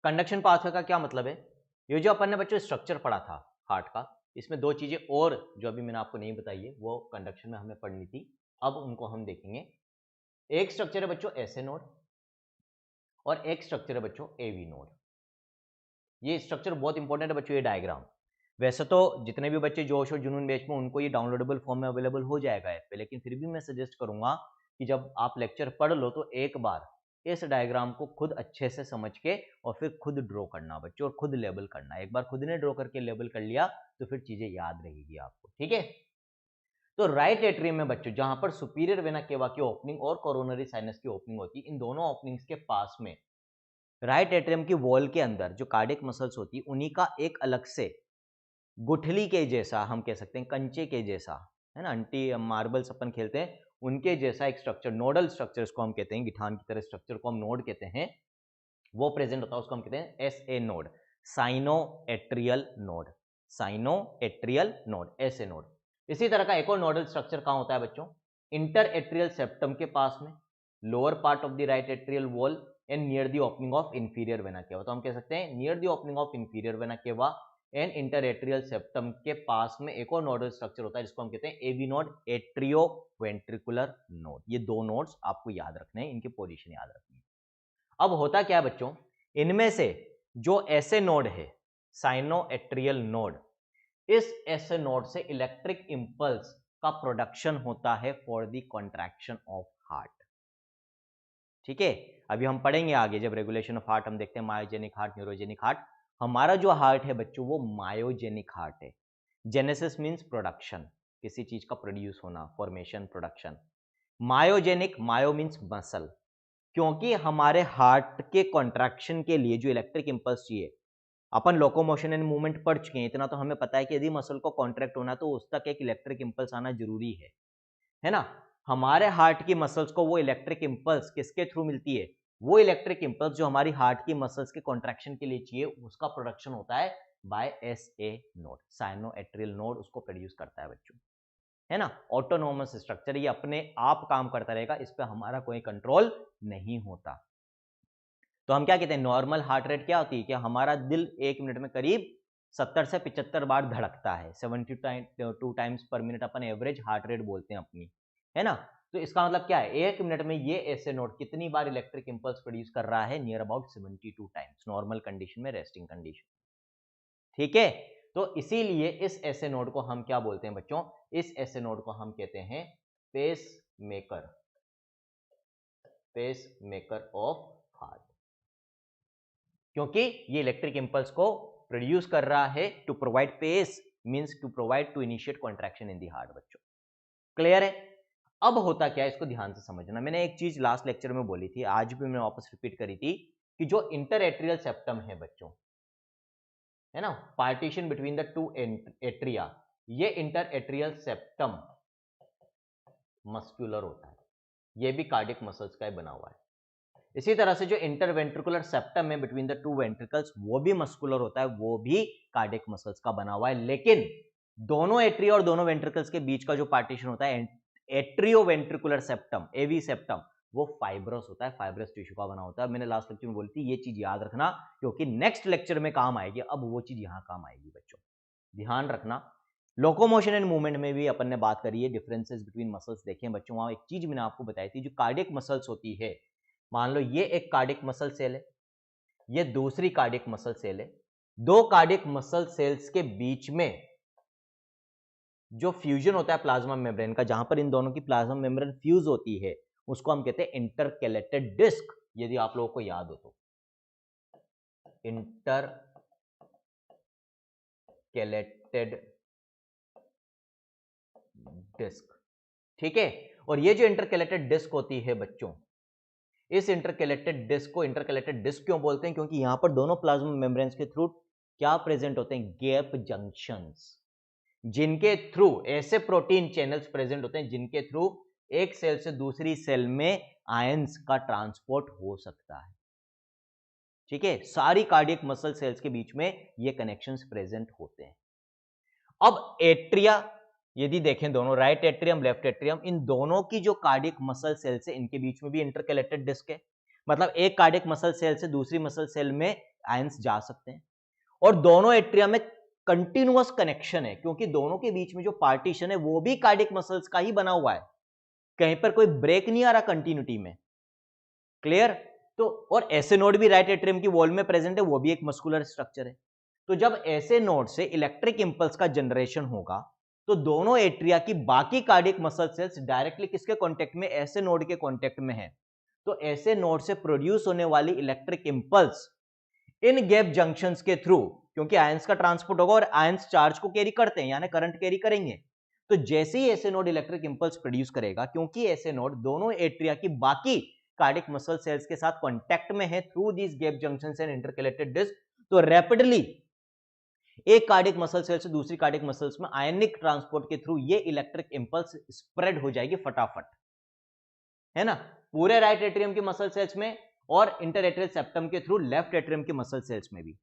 कंडक्शन पाथवे का क्या मतलब है, ये जो अपन ने बच्चों स्ट्रक्चर पढ़ा था हार्ट का, इसमें दो चीजें और जो अभी मैंने आपको नहीं बताई है वो कंडक्शन में हमें पढ़नी थी, अब उनको हम देखेंगे। एक स्ट्रक्चर है बच्चों एसए नोड और एक स्ट्रक्चर है बच्चों एवी नोड। ये स्ट्रक्चर बहुत इंपॉर्टेंट है बच्चों, ये डायग्राम। वैसे तो जितने भी बच्चे जोश और जुनून बैच में उनको ये डाउनलोडेबल फॉर्म में अवेलेबल हो जाएगा ऐप पे, लेकिन फिर भी मैं सजेस्ट करूंगा कि जब आप लेक्चर पढ़ लो तो एक बार इस डायग्राम को खुद अच्छे से समझ के और फिर खुद ड्रॉ करना बच्चों, और खुद लेबल करना। एक बार खुद ने ड्रॉ करके लेबल कर लिया तो फिर चीजें याद रहेगी आपको, ठीक है। तो राइट एट्रियम में बच्चों जहां पर सुपीरियर वेना केवा की ओपनिंग और कोरोनरी साइनस की ओपनिंग होती है, इन दोनों ओपनिंग्स के पास में राइट एट्रियम की वॉल के अंदर जो कार्डियक मसल्स होती है उन्हीं का एक अलग से गुठली के जैसा, हम कह सकते हैं कंचे के जैसा है ना, अंटी मार्बल्स अपन खेलते हैं, उनके जैसा एक स्ट्रक्चर, नोडल स्ट्रक्चर इसको हम कहते हैं, गिठान की तरह स्ट्रक्चर को हम नोड कहते हैं, वो प्रेजेंट होता है, उसको हम कहते हैं S A node, sinoatrial node, sinoatrial node, SA node. इसी तरह का एक और नोडल स्ट्रक्चर कहां होता है बच्चों, इंटरएट्रियल सेप्टम के पास में, lower part of the right atrial wall and near the opening of inferior vena cava. तो हम कह सकते हैं near the opening of inferior vena cava and interatrial septum के पास में एक और नोडल स्ट्रक्चर होता है जिसको हम कहते हैं AV node, atrio ventricular node. ये दो नोड्स आपको याद रखने हैं, इनकी पोजीशन याद रखनी है। अब होता क्या है बच्चों, इनमें से जो ऐसे नोड है साइनोएट्रियल नोड, इस ऐसे नोड से इलेक्ट्रिक इंपल्स का प्रोडक्शन होता है for the contraction of heart. ठीक है, अभी हम पढ़ेंगे आगे जब रेगुलेशन ऑफ हार्ट हम देखते हैं मायोजेनिक हार्ट, न्यूरोजेनिक हार्ट। हमारा जो हार्ट है बच्चों वो मायोजेनिक हार्ट है। जेनेसिस मींस प्रोडक्शन, किसी चीज का प्रोड्यूस होना, फॉर्मेशन, प्रोडक्शन। मायोजेनिक, मायो मींस मसल, क्योंकि हमारे हार्ट के कॉन्ट्रैक्शन के लिए जो इलेक्ट्रिक इंपल्स चाहिए, अपन लोकोमोशन एंड मूवमेंट पढ़ चुके हैं, इतना तो हमें पता है कि यदि मसल को कॉन्ट्रैक्ट होना तो उस तक एक इलेक्ट्रिक इंपल्स आना जरूरी है ना। हमारे हार्ट की मसल्स को वो इलेक्ट्रिक इंपल्स किसके थ्रू मिलती है, वो इलेक्ट्रिक इंपल्स जो हमारी हार्ट की मसल्स के कॉन्ट्रैक्शन के लिए चाहिए, उसका प्रोडक्शन होता है by SA node, sinoatrial node उसको प्रोड्यूस करता है बच्चों, है ना। ऑटोनोमस स्ट्रक्चर, ये अपने आप काम करता रहेगा, इस पे हमारा कोई कंट्रोल नहीं होता। तो हम क्या कहते हैं, नॉर्मल हार्ट रेट क्या होती है, कि हमारा दिल एक मिनट में करीब 70 से 75 बार धड़कता है, 72 टाइम्स पर मिनट अपन एवरेज हार्ट रेट बोलते हैं अपनी, है ना। तो इसका मतलब क्या है, एक मिनट में ये ऐसे नोड कितनी बार इलेक्ट्रिक इंपल्स प्रोड्यूस कर रहा है, near about 72 times, normal condition में, रेस्टिंग कंडीशन। ठीक है, तो इसीलिए इस ऐसे नोड को हम क्या बोलते हैं बच्चों, इस ऐसे नोड को हम कहते हैं pace maker, pace maker of heart, क्योंकि ये इलेक्ट्रिक इंपल्स को प्रोड्यूस कर रहा है to provide pace, means to provide, to initiate contraction in the heart बच्चों। क्लियर है। अब होता क्या है, इसको ध्यान से समझना। मैंने एक चीज लास्ट लेक्चर में बोली थी, आज भी मैंने वापस रिपीट करी थी, कि जो इंटरएट्रियल सेप्टम है बच्चों, है ना, partition between the two atria, ये इंटरएट्रियल सेप्टम मस्कुलर होता है, ये भी कार्डियक मसल्स का ही बना हुआ है। इसी तरह से जो इंटरवेंट्रिकुलर सेप्टम है बिटवीन द टू वेंट्रिकल्स, वो भी मस्कुलर होता है, वो भी कार्डियक मसल्स का बना हुआ है। लेकिन दोनों एट्रिया और दोनों वेंट्रिकल्स के बीच का जो पार्टीशन होता है, एट्रियोवेंट्रिकुलर सेप्टम, एवी सेप्टम, वो फाइब्रस होता है, फाइब्रस टिश्यू का बना होता है। मैंने लास्ट लेक्चर में बोली थी, ये चीज याद रखना, क्योंकि नेक्स्ट लेक्चर में काम आएगी। अब वो चीज यहां काम आएगी बच्चों, ध्यान रखना। लोकोमोशन एंड मूवमेंट में भी अपन ने बात करी है, डिफरेंसेस बिटवीन मसल्स देखे हैं बच्चों। वहां एक चीज मैंने आपको बताई थी, जो कार्डियक मसल्स होती है, मान लो ये एक कार्डियक मसल सेल है, ये दूसरी कार्डियक मसल सेल है, दो कार्डियक मसल सेल्स के बीच में जो फ्यूजन होता है प्लाज्मा मेम्ब्रेन का, जहां पर इन दोनों की प्लाज्मा मेम्ब्रेन फ्यूज होती है, उसको हम कहते हैं इंटरकैलेटेड डिस्क, यदि आप लोगों को याद हो तो, इंटरकैलेटेड डिस्क। ठीक है, और ये जो इंटरकैलेटेड डिस्क होती है बच्चों, इस इंटरकैलेटेड डिस्क को इंटरकैलेटेड डिस्क क्यों बोलते हैं, क्योंकि यहां पर दोनों प्लाज्मा मेम्ब्रेन्स के थ्रू क्या प्रेजेंट होते हैं, गैप जंक्शंस, जिनके थ्रू ऐसे प्रोटीन चैनल्स प्रेजेंट होते हैं जिनके थ्रू एक सेल से दूसरी सेल में आयंस का ट्रांसपोर्ट हो सकता है। ठीक है, सारी कार्डियक मसल सेल्स के बीच में ये कनेक्शंस प्रेजेंट होते हैं। अब एट्रिया यदि देखें, दोनों राइट एट्रियम लेफ्ट एट्रियम, इन दोनों की जो कार्डियक मसल सेल्स है, इनके बीच में भी इंटरकैलेटेड डिस्क है, मतलब एक कार्डियक मसल सेल से दूसरी मसल सेल में आयंस जा सकते हैं। और दोनों एट्रिया में कंटिन्यूअस कनेक्शन है, क्योंकि दोनों के बीच में जो पार्टीशन है वो भी कार्डियक मसल्स का ही बना हुआ है, कहीं पर कोई ब्रेक नहीं आ रहा कंटिन्यूटी में। क्लियर। तो और ऐसे नोड भी राइट एट्रियम की वॉल में प्रेजेंट है, वो भी एक मस्कुलर स्ट्रक्चर है। तो जब ऐसे नोड से इलेक्ट्रिक इंपल्स का जनरेशन होगा, तो दोनों एट्रिया की बाकी कार्डियक मसल सेल्स डायरेक्टली किसके कांटेक्ट में, ऐसे नोड के कांटेक्ट में है। तो ऐसे नोड से प्रोड्यूस होने वाली इलेक्ट्रिक इंपल्स इन गैप जंक्शंस के थ्रू, क्योंकि आयंस का ट्रांसपोर्ट होगा और आयंस चार्ज को कैरी करते हैं, यानी करंट कैरी करेंगे, तो जैसे ही ऐसे नोड इलेक्ट्रिक इंपल्स प्रोड्यूस करेगा, क्योंकि ऐसे नोड दोनों एट्रिया की बाकी कार्डियक मसल सेल्स के साथ कांटेक्ट में है through these gap junctions and intercalated disc, तो रैपिडली एक कार्डियक मसल सेल से दूसरी कार्डियक मसल्स में आयनिक ट्रांसपोर्ट के थ्रू ये इलेक्ट्रिक इंपल्स स्प्रेड हो जाएगी फटाफट, है ना, पूरे राइट एट्रियम की मसल सेल्स में और इंटर एट्रियल सेप्टम के थ्रू लेफ्ट एट्रियम की मसल सेल्स में भी।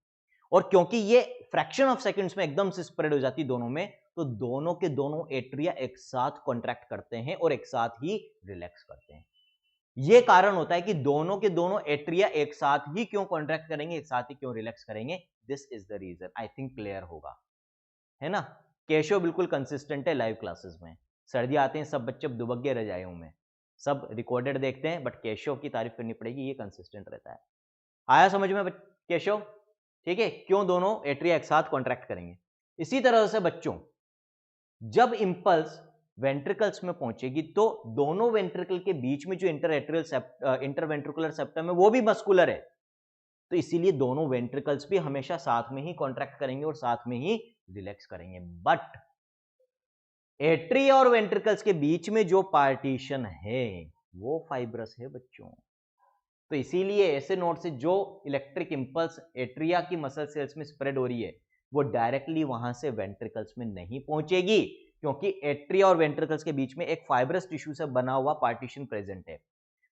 और क्योंकि ये फ्रैक्शन ऑफ सेकंड्स में एकदम से स्प्रेड हो जाती दोनों में, तो दोनों के दोनों एट्रिया एक साथ कॉन्ट्रैक्ट करते हैं और एक साथ ही रिलैक्स करते हैं। ये कारण होता है कि दोनों के दोनों एट्रिया एक साथ ही क्यों कॉन्ट्रैक्ट करेंगे, एक साथ ही क्यों रिलैक्स करेंगे। This is the reason. I think clear होगा, है ना। केशव बिल्कुल कंसिस्टेंट है लाइव क्लासेस में। सर्दी आते हैं सब बच्चे दुबक गए रजाइयों में, सब रिकॉर्डेड देखते हैं, बट केशव की तारीफ करनी पड़ेगी, ये कंसिस्टेंट रहता है। आया समझ में केशव? ठीक है, क्यों दोनों एट्रिया एक साथ कॉन्ट्रैक्ट करेंगे। इसी तरह से बच्चों, जब इंपल्स वेंट्रिकल्स में पहुंचेगी तो दोनों वेंट्रिकल के बीच में जो इंटरवेंट्रिकुलर सेप्टम है वो भी मस्कुलर है, तो इसीलिए दोनों वेंट्रिकल्स भी हमेशा साथ में ही कॉन्ट्रैक्ट करेंगे और साथ में ही रिलैक्स करेंगे। बट एट्रिया और वेंट्रिकल्स के बीच में जो पार्टीशन है वो फाइब्रस है बच्चों। तो इसीलिए ऐसे नोड से जो इलेक्ट्रिक इंपल्स एट्रिया की मसल सेल्स में स्प्रेड हो रही है वो डायरेक्टली वहां से वेंट्रिकल्स में नहीं पहुंचेगी, क्योंकि एट्रिया और वेंट्रिकल्स के बीच में एक फाइब्रस टिश्यू से बना हुआ पार्टीशन प्रेजेंट है।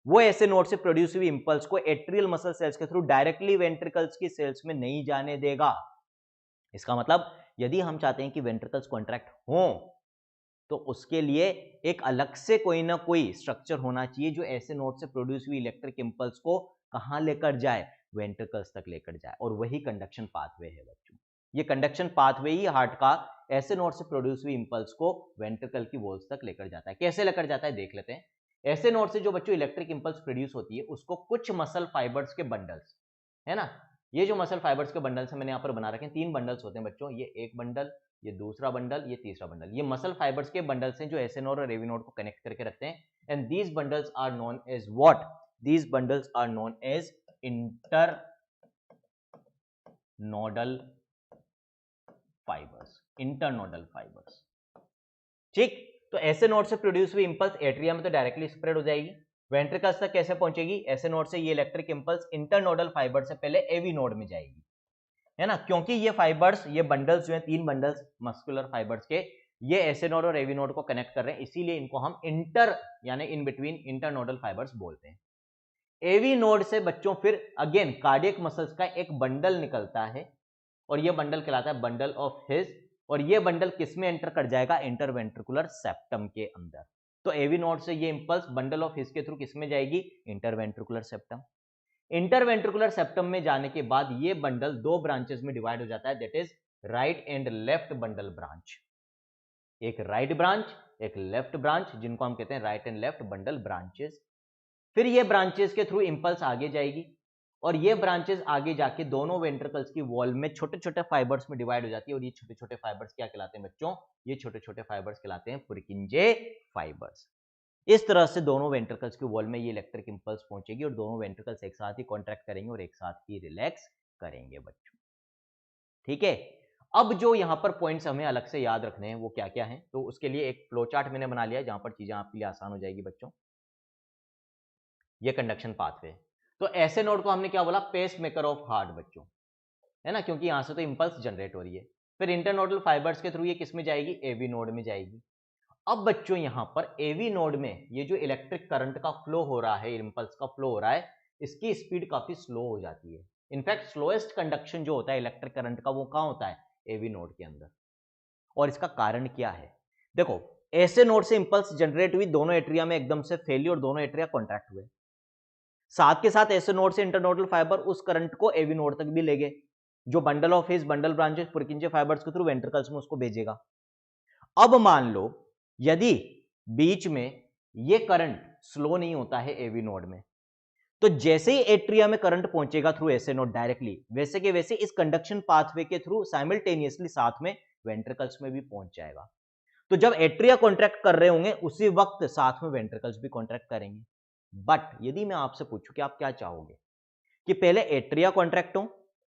वो ऐसे नोड से प्रोड्यूस हुई इंपल्स को एट्रियल मसल सेल्स के थ्रू डायरेक्टली वेंट्रिकल्स की सेल्स में नहीं जाने देगा। इसका मतलब यदि हम चाहते हैं कि वेंट्रिकल्स कॉन्ट्रैक्ट हों तो उसके लिए एक अलग से कोई ना कोई स्ट्रक्चर होना चाहिए जो ऐसे नोड से प्रोड्यूस हुई इलेक्ट्रिक इंपल्स को कहां लेकर जाए, वेंट्रिकल्स तक लेकर जाए, और वही कंडक्शन पाथवे है बच्चों। ये कंडक्शन पाथवे ही हार्ट का ऐसे नोड से प्रोड्यूस हुई इंपल्स को वेंट्रिकल की वॉल्स तक लेकर जाता है। कैसे लेकर जाता है देख लेते हैं। ऐसे नोड से जो बच्चों इलेक्ट्रिक इंपल्स प्रोड्यूस होती है उसको कुछ मसल फाइबर्स के बंडल्स, है ना, ये जो मसल फाइबर्स के बंडल्स मैंने यहां पर बना रखे हैं, 3 बंडल्स होते हैं बच्चों, ये एक बंडल, ये दूसरा बंडल, ये तीसरा बंडल, ये मसल फाइबर्स के बंडल्स हैं जो एसे नोड और एवी नोड को कनेक्ट करके रखते हैं। And these bundles are known as what? These bundles are known as inter nodal fibers, internodal fibers. ठीक, तो ऐसे नोड से प्रोड्यूस हुई इंपल्स एट्रिया में तो डायरेक्टली स्प्रेड हो जाएगी, वेंट्रिकल्स तक कैसे पहुंचेगी? ऐसे नोड से ये इलेक्ट्रिक इंपल्स इंटरनोडल फाइबर से पहले एवी नोड में जाएगी, है ना, क्योंकि ये फाइबर्स, ये बंडल्स जो हैं, 3 बंडल्स मस्कुलर फाइबर्स के, ये एसे नोड और एवी नोड को कनेक्ट कर रहे हैं, इसीलिए इनको हम इंटर यानी इन बिटवीन इंटरनोडल फाइबर्स बोलते हैं। एवी नोड से बच्चों फिर अगेन कार्डियक मसल्स का एक बंडल निकलता है और ये बंडल कहलाता है बंडल ऑफ हिज, और ये बंडल किस में एंटर कर जाएगा? इंटरवेंट्रिकुलर सेप्टम के अंदर। तो एवी नोड से ये इंपल्स बंडल ऑफ हिज के थ्रू किस में जाएगी? Interventricular septum. इंटरवेंट्रिकुलर सेप्टम में जाने के बाद ये बंडल 2 ब्रांचेस में डिवाइड हो जाता है, that is right and left bundle branch. एक राइट ब्रांच, एक लेफ्ट ब्रांच, जिनको हम कहते हैं right and left bundle branches. फिर ये ब्रांचेस के थ्रू इंपल्स आगे जाएगी और ये ब्रांचेस आगे जाके दोनों वेंट्रिकल्स की वॉल में छोटे छोटे फाइबर्स में डिवाइड हो जाती है, और ये छोटे छोटे फाइबर्स क्या कहलाते हैं बच्चों? ये छोटे छोटे फाइबर्स कहलाते हैं पुरकिंजे फाइबर्स। इस तरह से दोनों वेंट्रिकल्स की वॉल में ये इलेक्ट्रिक इंपल्स पहुंचेगी और दोनों वेंट्रिकल्स एक साथ ही कॉन्ट्रैक्ट करेंगे और एक साथ ही रिलैक्स करेंगे बच्चों। ठीक है, अब जो यहां पर पॉइंट्स हमें अलग से याद रखने हैं वो क्या क्या है, तो उसके लिए एक फ्लो चार्ट मैंने बना लिया जहां पर चीजें आपके लिए आसान हो जाएगी बच्चों। ये कंडक्शन पाथवे, तो ऐसे नोड को हमने क्या बोला? पेस मेकर ऑफ हार्ट बच्चों, है ना, क्योंकि यहां से तो इंपल्स जनरेट हो रही है। फिर इंटरनोडल फाइबर्स के थ्रू ये किस में जाएगी? एवी नोड में जाएगी। अब बच्चों यहां पर एवी नोड में ये जो इलेक्ट्रिक करंट का फ्लो हो रहा है, इंपल्स का फ्लो हो रहा है, इसकी स्पीड काफी स्लो हो जाती है। इनफैक्ट स्लोएस्ट कंडक्शन जो होता है इलेक्ट्रिक करंट का वो कहां होता है? एवी नोड के अंदर। और इसका कारण क्या है? देखो, ऐसे नोड से इंपल्स जनरेट हुई, दोनों एट्रिया में एकदम से फैली और दोनों एट्रिया कॉन्ट्रैक्ट हुए। साथ के साथ ऐसे नोड से इंटरनोडल फाइबर उस करंट को एवी नोड तक भी ले गए, जो bundle of his bundle branches पुरकिंजे fibres के थ्रू वेंट्रिकल्स में उसको भेजेगा। अब मान लो यदि बीच में ये करंट स्लो नहीं होता है एवी नोड में, तो जैसे ही एट्रिया में करंट पहुंचेगा थ्रू एसे नोड डायरेक्टली, वैसे के वैसे इस कंडक्शन पाथवे के थ्रू साइमल्टेनियसली साथ में वेंट्रिकल्स में भी पहुंच जाएगा। तो जब एट्रिया कॉन्ट्रैक्ट कर रहे होंगे उसी वक्त साथ में वेंट्रिकल्स भी कॉन्ट्रैक्ट करेंगे। बट यदि मैं आपसे पूछूं कि आप क्या चाहोगे कि पहले एट्रिया कॉन्ट्रैक्ट हो,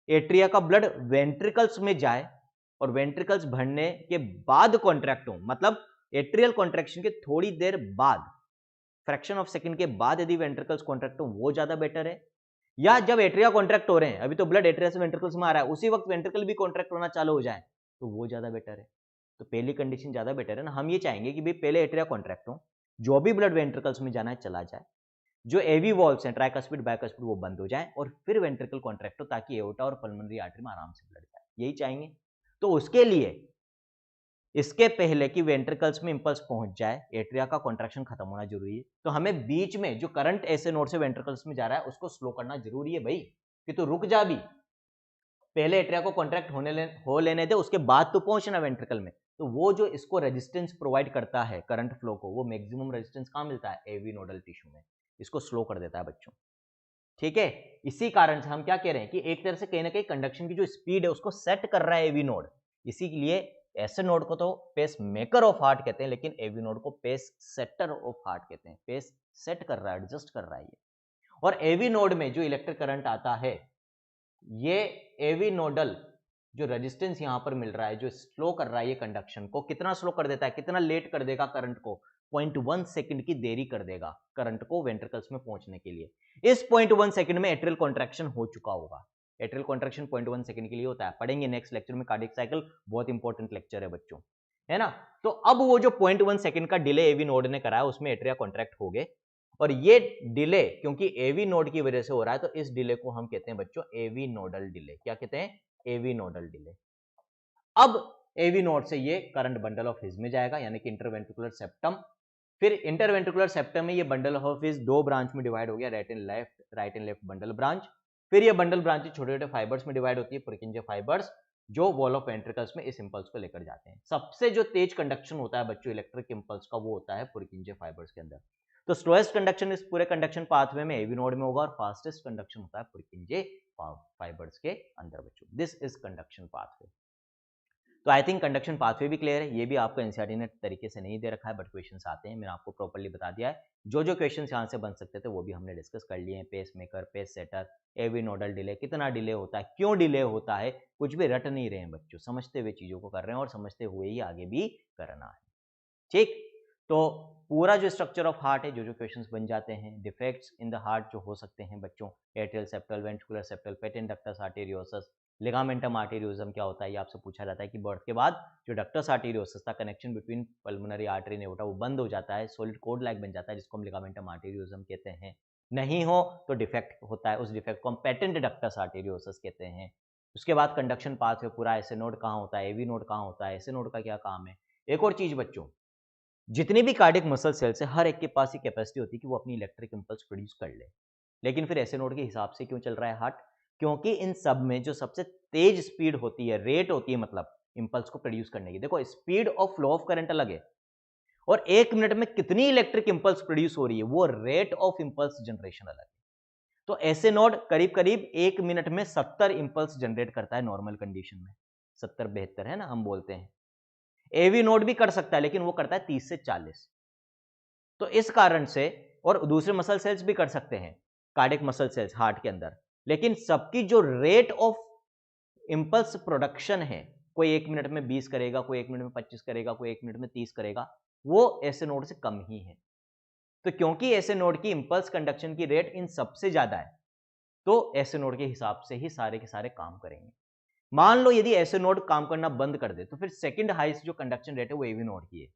एट्रिया का ब्लड वेंट्रिकल्स में जाए और वेंट्रिकल्स भरने के बाद कॉन्ट्रैक्ट हो, मतलब एट्रियल कॉन्ट्रैक्शन के थोड़ी देर बाद, फ्रैक्शन ऑफ सेकंड के बाद यदि वेंट्रिकल्स कॉन्ट्रैक्ट हो, वो ज्यादा बेटर है, या जब एट्रिया कॉन्ट्रैक्ट हो रहे हैं, अभी तो ब्लड एट्रिया से वेंट्रिकल्स में आ रहा है, उसी वक्त वेंट्रिकल भी कॉन्ट्रैक्ट होना चालू हो जाए तो वो ज्यादा बेटर है। तो पहली कंडीशन ज्यादा बेटर है ना, हम ये चाहेंगे कि भाई पहले एट्रिया कॉन्ट्रैक्ट हो, जो भी ब्लड वेंट्रिकल्स में जाना है चला जाए, जो एवी वॉल्व्स हैं ट्राइकस्पिड बाइकस्पिड वो बंद हो जाए और फिर वेंट्रिकल कॉन्ट्रैक्ट हो ताकि एओर्टा और पल्मोनरी आर्टरी में आराम से ब्लड जाए, यही चाहेंगे। तो उसके लिए इसके पहले कि वेंट्रिकल्स में इंपल्स पहुंच जाए एट्रिया का कॉन्ट्रैक्शन खत्म होना जरूरी है। तो हमें बीच में जो करंट ऐसे नोड से वेंट्रिकल्स में जा रहा है उसको स्लो करना जरूरी है भाई, कि तो रुक जा भी, पहले एट्रिया को कॉन्ट्रैक्ट हो लेने दे, उसके बाद तो पहुंचना वेंट्रिकल में। तो वो जो इसको रेजिस्टेंस प्रोवाइड करता है करंट फ्लो को, वो मैक्सिमम रेजिस्टेंस कहां मिलता है, एवी नोडल टिश्यू में, इसको स्लो कर देता है बच्चों। ठीक है, इसी कारण से हम क्या कह रहे हैं कि एक तरह से कहीं ना कहीं कंडक्शन की जो स्पीड है उसको सेट कर रहा है एवी नोड। इसीलिए ऐसे नोड को तो पेस मेकर ऑफ हार्ट कहते हैं, लेकिन एवी नोड को पेस सेटर ऑफ हार्ट कहते हैं। पेस सेट कर रहा है, एडजस्ट कर रहा है ये। और एवी नोड में जो इलेक्ट्रिक करंट आता है, ये एवी नोडल जो रेजिस्टेंस यहां पर मिल रहा है, जो स्लो कर रहा है ये कंडक्शन को, कितना स्लो कर देता है, कितना लेट कर देगा करंट को, 0.1 सेकंड की देरी कर देगा करंट को वेंट्रिकल्स में पहुंचने के लिए। इस 0.1 सेकंड में एट्रियल कॉन्ट्रैक्शन हो चुका होगा। एट्रियल कॉन्ट्रैक्शन 0.1 सेकंड के लिए होता है, पढ़ेंगे नेक्स्ट लेक्चर में कार्डियक साइकिल, बहुत इंपॉर्टेंट लेक्चर है बच्चों, है ना। तो अब वो जो 0.1 सेकंड का डिले एवी नोड ने कराया उसमें एट्रिया कॉन्ट्रैक्ट हो गए, और ये डिले क्योंकि एवी नोड की वजह से हो रहा है, तो इस डिले को हम कहते हैं बच्चों एवी नोडल डिले। क्या कहते हैं, एवी नोडल डिले। अब एवी नोड से ये करंट बंडल ऑफ हिज में जाएगा, यानी कि इंटरवेंट्रिकुलर सेप्टम। फिर इंटरवेंट्रिकुलर सेप्टम में ये बंडल ऑफ हिज दो ब्रांच में डिवाइड हो गया, right and left bundle branch. फिर ये बंडल ब्रांच छोटे छोटे फाइबर्स में डिवाइड होती है, पुरकिंजे फाइबर्स, जो वॉल ऑफ वेंट्रिकल्स में इस इंपल्स को लेकर जाते हैं। सबसे जो तेज कंडक्शन होता है बच्चों इलेक्ट्रिक इंपल्स का, वो होता है पुरकिंजे फाइबर्स के अंदर। तो स्लोएस्ट कंडक्शन इस पूरे कंडक्शन पाथवे में एवी नोड में होगा, और फास्टेस्ट कंडक्शन होता है पुरकिंजे फाइबर्स के अंदर बच्चों। This is conduction pathway. तो आई थिंक कंडक्शन पाथवे भी क्लियर है, ये भी आपको एनसीईआरटी ने तरीके से नहीं दे रखा है, बट क्वेश्चंस आते हैं, मैंने आपको प्रॉपर्ली बता दिया है। जो जो क्वेश्चंस यहाँ से बन सकते थे वो भी हमने डिस्कस कर लिए हैं। Pace maker, pace setter, AV nodal delay, कितना डिले होता है, क्यों डिले होता है, कुछ भी रट नहीं रहे हैं बच्चों, समझते हुए चीजों को कर रहे हैं और समझते हुए ही आगे भी करना है। ठीक, तो पूरा जो स्ट्रक्चर ऑफ हार्ट है, जो जो क्वेश्चंस बन जाते हैं, डिफेक्ट्स इन द हार्ट जो हो सकते हैं बच्चों, atrial septal, ventricular septal, patent ductus arteriosus, ligamentum आर्टेरियोसम क्या होता है, ये आपसे पूछा जाता है कि बर्थ के बाद जो डक्टस आर्टेरियोसस था, connection between pulmonary artery and aorta, वो बंद हो जाता है, सॉलिड कोड लाइक बन जाता है, जिसको हम लिगामेंटम आर्टेरियोसम कहते हैं। नहीं हो तो डिफेक्ट होता है, उस डिफेक्ट को हम पेटेंट डक्टस आर्टेरियोसस कहते हैं। उसके बाद कंडक्शन पाथ में पूरा ऐसे नोड कहाँ होता है, एवी नोड कहाँ होता है, ऐसे नोड का क्या काम है। एक और चीज बच्चों, जितनी भी कार्डियक मसल सेल्स है, हर एक के पास ये कैपेसिटी होती है कि वो अपनी इलेक्ट्रिक इंपल्स प्रोड्यूस कर ले। लेकिन फिर ऐसे नोड के हिसाब से क्यों चल रहा है हार्ट, क्योंकि इन सब में जो सबसे तेज स्पीड होती है, रेट होती है, मतलब इंपल्स को प्रोड्यूस करने की, देखो speed of flow of current अलग है, और एक मिनट में कितनी इलेक्ट्रिक इंपल्स प्रोड्यूस हो रही है, वो रेट ऑफ इंपल्स जनरेशन अलग है। तो ऐसे नोड करीब करीब एक मिनट में 70 इंपल्स जनरेट करता है नॉर्मल कंडीशन में, 70-72 है ना हम बोलते हैं। एवी नोड भी कर सकता है, लेकिन वो करता है 30 से 40। तो इस कारण से, और दूसरे मसल सेल्स भी कर सकते हैं, कार्डियक मसल सेल्स हार्ट के अंदर, लेकिन सबकी जो रेट ऑफ इंपल्स प्रोडक्शन है, कोई एक मिनट में 20 करेगा, कोई एक मिनट में 25 करेगा, कोई एक मिनट में 30 करेगा, वो ऐसे नोड से कम ही है। तो क्योंकि ऐसे नोड की इंपल्स कंडक्शन की रेट इन सबसे ज्यादा है, तो ऐसे नोड के हिसाब से ही सारे के सारे काम करेंगे। मान लो यदि ऐसे नोड काम करना बंद कर दे, तो फिर सेकंड हाईएस्ट जो कंडक्शन रेट है वो एवी नोड की है।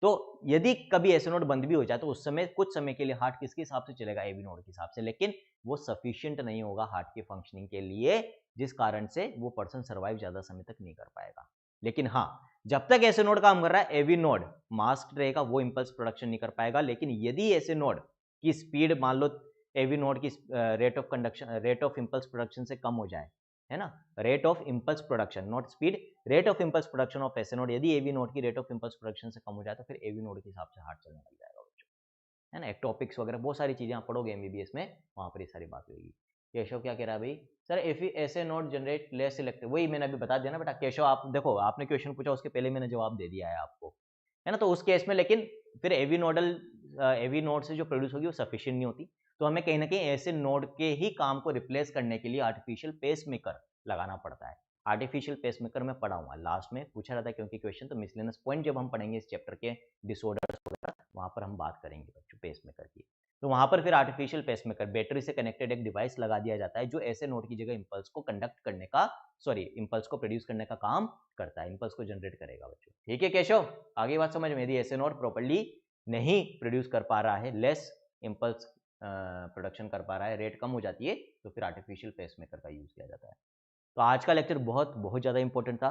तो यदि कभी ऐसे नोड बंद भी हो जाए, तो उस समय कुछ समय के लिए हार्ट किसके हिसाब से चलेगा, एवी नोड के हिसाब से, लेकिन वो सफिशिएंट नहीं होगा हार्ट की फंक्शनिंग के लिए, जिस कारण से वो पर्सन सर्वाइव ज्यादा समय तक नहीं कर पाएगा। लेकिन हाँ, जब तक ऐसे नोड काम कर रहा है, एवी नोड मास्क रहेगा, वो इंपल्स प्रोडक्शन नहीं कर पाएगा। लेकिन यदि ऐसे नोड की स्पीड मान लो एवी नोड की रेट ऑफ इंपल्स प्रोडक्शन से कम हो जाए, है ना, rate of impulse production not speed, rate of impulse production of ऐसे नोड, यदि एवी नोड की रेट ऑफ इंपल्स प्रोडक्शन से कम हो जाए, तो फिर एवी नोड के हिसाब से हार्ट चलने लग जाएगा बच्चों, है ना। एक्टोपिक्स वगैरह बहुत सारी चीजें आप पढ़ोगे एमबीबीएस में, वहां पर ये सारी बात होगी। केशव क्या कह रहा है भाई, सर इफ ऐसे नोड जनरेट लेस इलेक्ट्रिक, वही मैंने अभी बता दिया ना बेटा। केशव आप देखो, आपने क्वेश्चन पूछा उसके पहले मैंने जवाब दे दिया है आपको, है ना। तो उस केस में लेकिन फिर एवी नोड से जो प्रोड्यूस होगी वो सफिशियंट नहीं होती, तो हमें कहीं ना कहीं ऐसे नोड के ही काम को रिप्लेस करने के लिए आर्टिफिशियल पेस मेकर लगाना पड़ता है। आर्टिफिशियल पेस मेकर में पढ़ा हुआ लास्ट में पूछा रहता है क्योंकि क्वेश्चन, तो मिसलेनियस पॉइंट जब हम पढ़ेंगे इस चैप्टर के डिसऑर्डर्स वगैरह, वहां पर हम बात करेंगे बच्चों पेस मेकर की। तो वहां पर फिर आर्टिफिशियल पेसमेकर बैटरी से कनेक्टेड एक डिवाइस लगा दिया जाता है जो ऐसे नोड की जगह इंपल्स को कंडक्ट करने का इंपल्स को प्रोड्यूस करने का काम करता है, इंपल्स को जनरेट करेगा बच्चों। ठीक है केशव, आगे बात समझ में? यदि ऐसे नोड प्रॉपर्ली नहीं प्रोड्यूस कर पा रहा है, लेस इंपल्स प्रोडक्शन कर पा रहा है, रेट कम हो जाती है, तो फिर आर्टिफिशियल पेसमेकर का यूज किया जाता है। तो आज का लेक्चर बहुत बहुत ज़्यादा इंपॉर्टेंट था,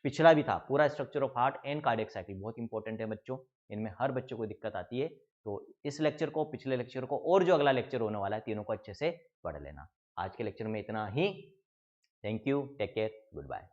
पिछला भी था, पूरा structure of heart and cardiac cycle बहुत इंपॉर्टेंट है बच्चों, इनमें हर बच्चे को दिक्कत आती है। तो इस लेक्चर को, पिछले लेक्चर को और जो अगला लेक्चर होने वाला है, तीनों को अच्छे से पढ़ लेना। आज के लेक्चर में इतना ही। Thank you, take care, good bye.